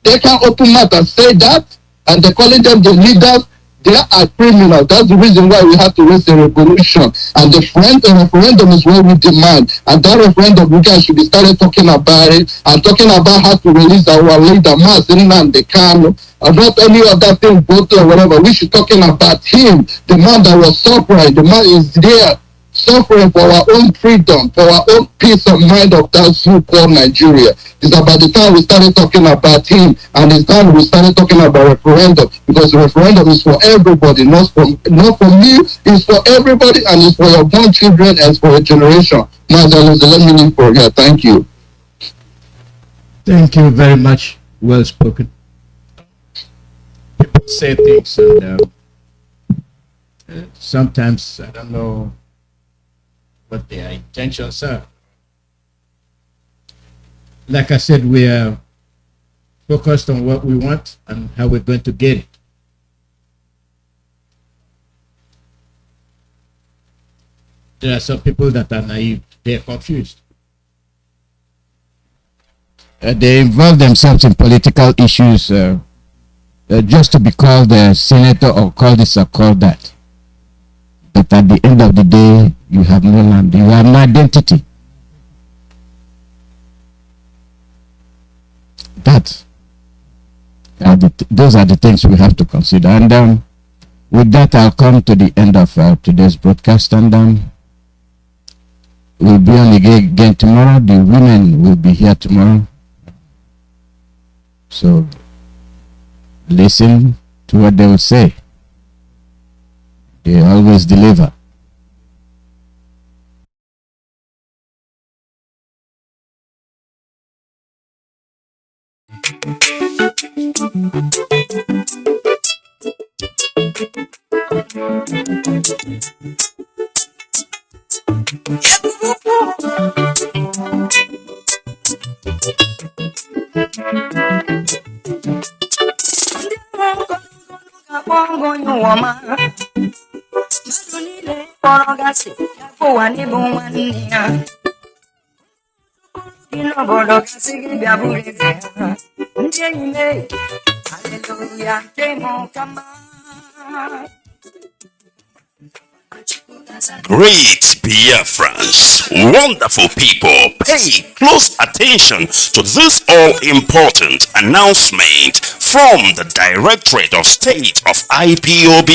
They can't open mouth and say that, and they're calling them the leaders. They are criminals. That's the reason why we have to raise a revolution. And the referendum is what we demand. And that referendum, we guys should be started talking about it, and talking about how to release our leader, Mazi Nnamdi Kanu, and not any other thing, both or whatever. We should talking about him, the man that was suffering. The man is there suffering for our own freedom, for our own peace of mind of that zoo called Nigeria. It's about the time we started talking about him, and it's time we started talking about referendum, because the referendum is for everybody, not for me, it's for everybody, and it's for your born children and for a generation. Mazi ALOZIE, let me leave for here. Thank you. Thank you very much. Well spoken. People say things, and sometimes I don't know what their intentions are. Like I said, we are focused on what we want and how we're going to get it. There are some people that are naive, they're confused. They involve themselves in political issues just to be called a senator or called this or called that. But at the end of the day, you have no land, you have no identity. That those are the things we have to consider. And with that, I'll come to the end of today's broadcast, and we'll be on again tomorrow. The women will be here tomorrow. So listen to what they will say. They always deliver. Great Biafrans, wonderful people, pay close attention to this all-important announcement from the Directorate of State of IPOB,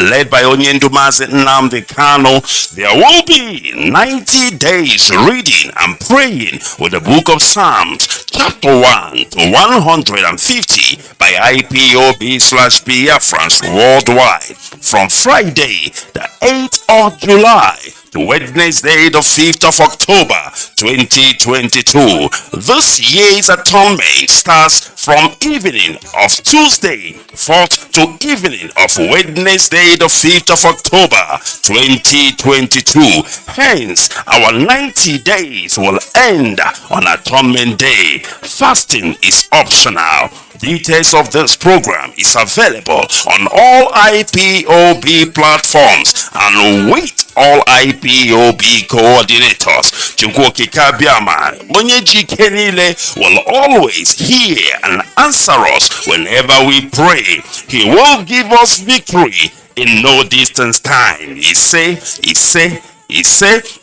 led by Mazi Kanu. There will be 90 days reading and praying with the book of Psalms, chapter 1 to 150 by IPOB/Biafrans worldwide, from Friday the 8th of July to Wednesday the 5th of October 2022. This year's atonement starts from evening of Tuesday 4th to evening of Wednesday the 5th of October 2022. Hence, our 90 days will end on Atonement Day. Fasting is optional. Details of this program is available on all IPOB platforms and with all IPOB coordinators. Chukwoki Kabiama, Onyeji Kenile will always hear and answer us whenever we pray. He will give us victory in no distance time. He say,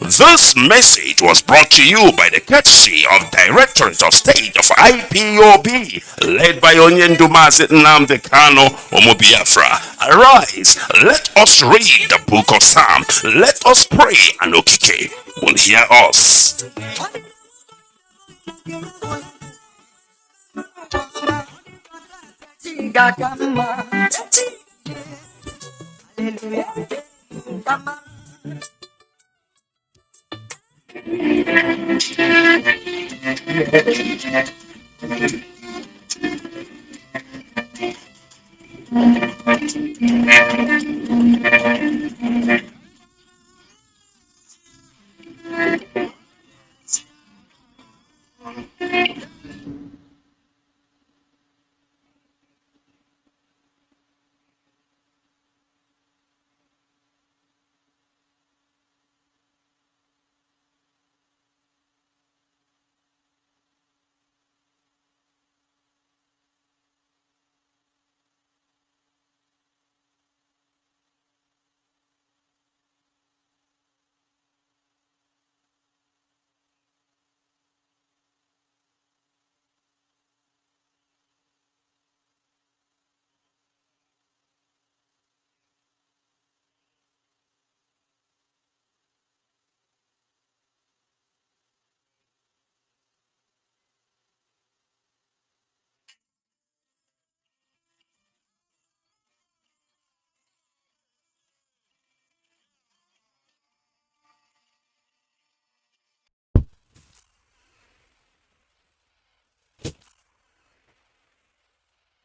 this message was brought to you by the courtesy of Directorate of State of IPOB, led by Mazi Nnamdi Kanu Biafra. Arise, let us read the book of Psalms. Let us pray, and Okike will hear us.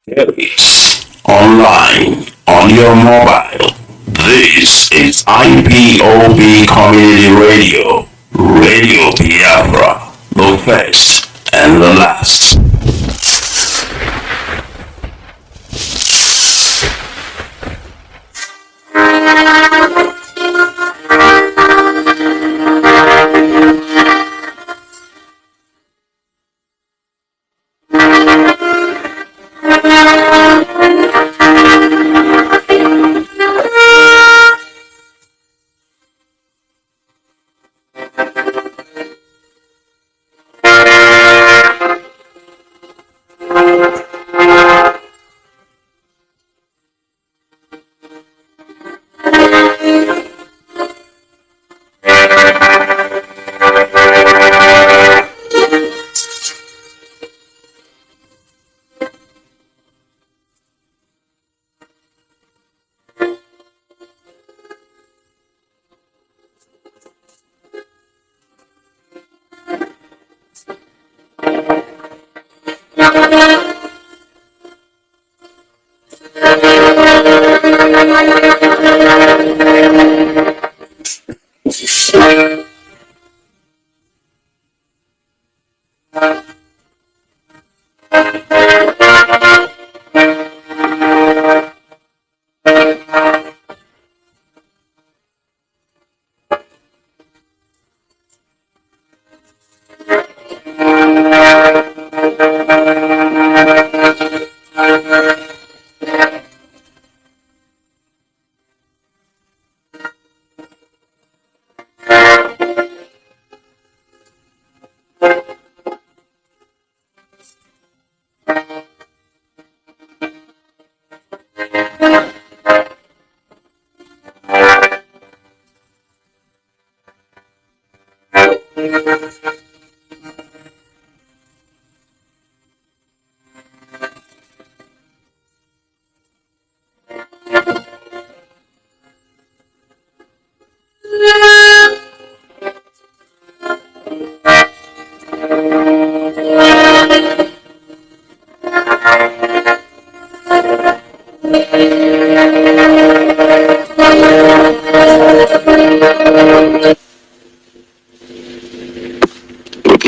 Service online on your mobile. This is IPOB Community Radio, Radio Biafra, the first and the last.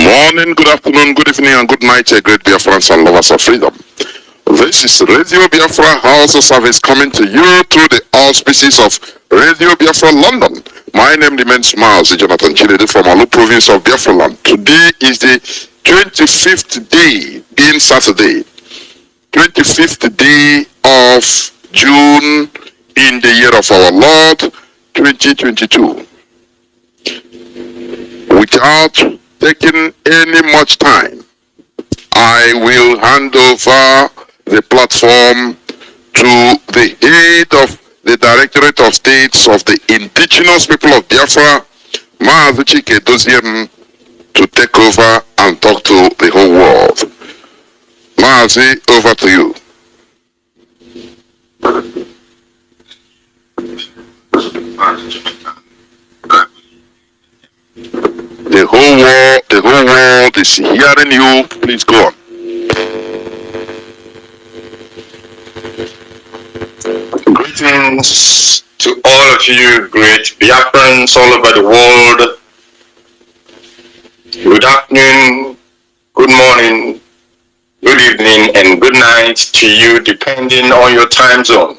Morning, good afternoon, good evening, and good night, great Biafrans and lovers of freedom. This is Radio Biafra HAUSA-SERVICE coming to you through the auspices of Radio Biafra London. My name remains Mazi from Alu province of Biafra land. Today is the 25th day, being Saturday, 25th day of June in the year of our Lord 2022. Without taking any much time, I will hand over the platform to the head of the Directorate of States of the Indigenous People of Biafra, Mazi ALOZIE, to take over and talk to the whole world. Mazi, over to you. The whole world is hearing you. Please go on. Greetings to all of you great Biafrans all over the world. Good afternoon, good morning, good evening, and good night to you depending on your time zone.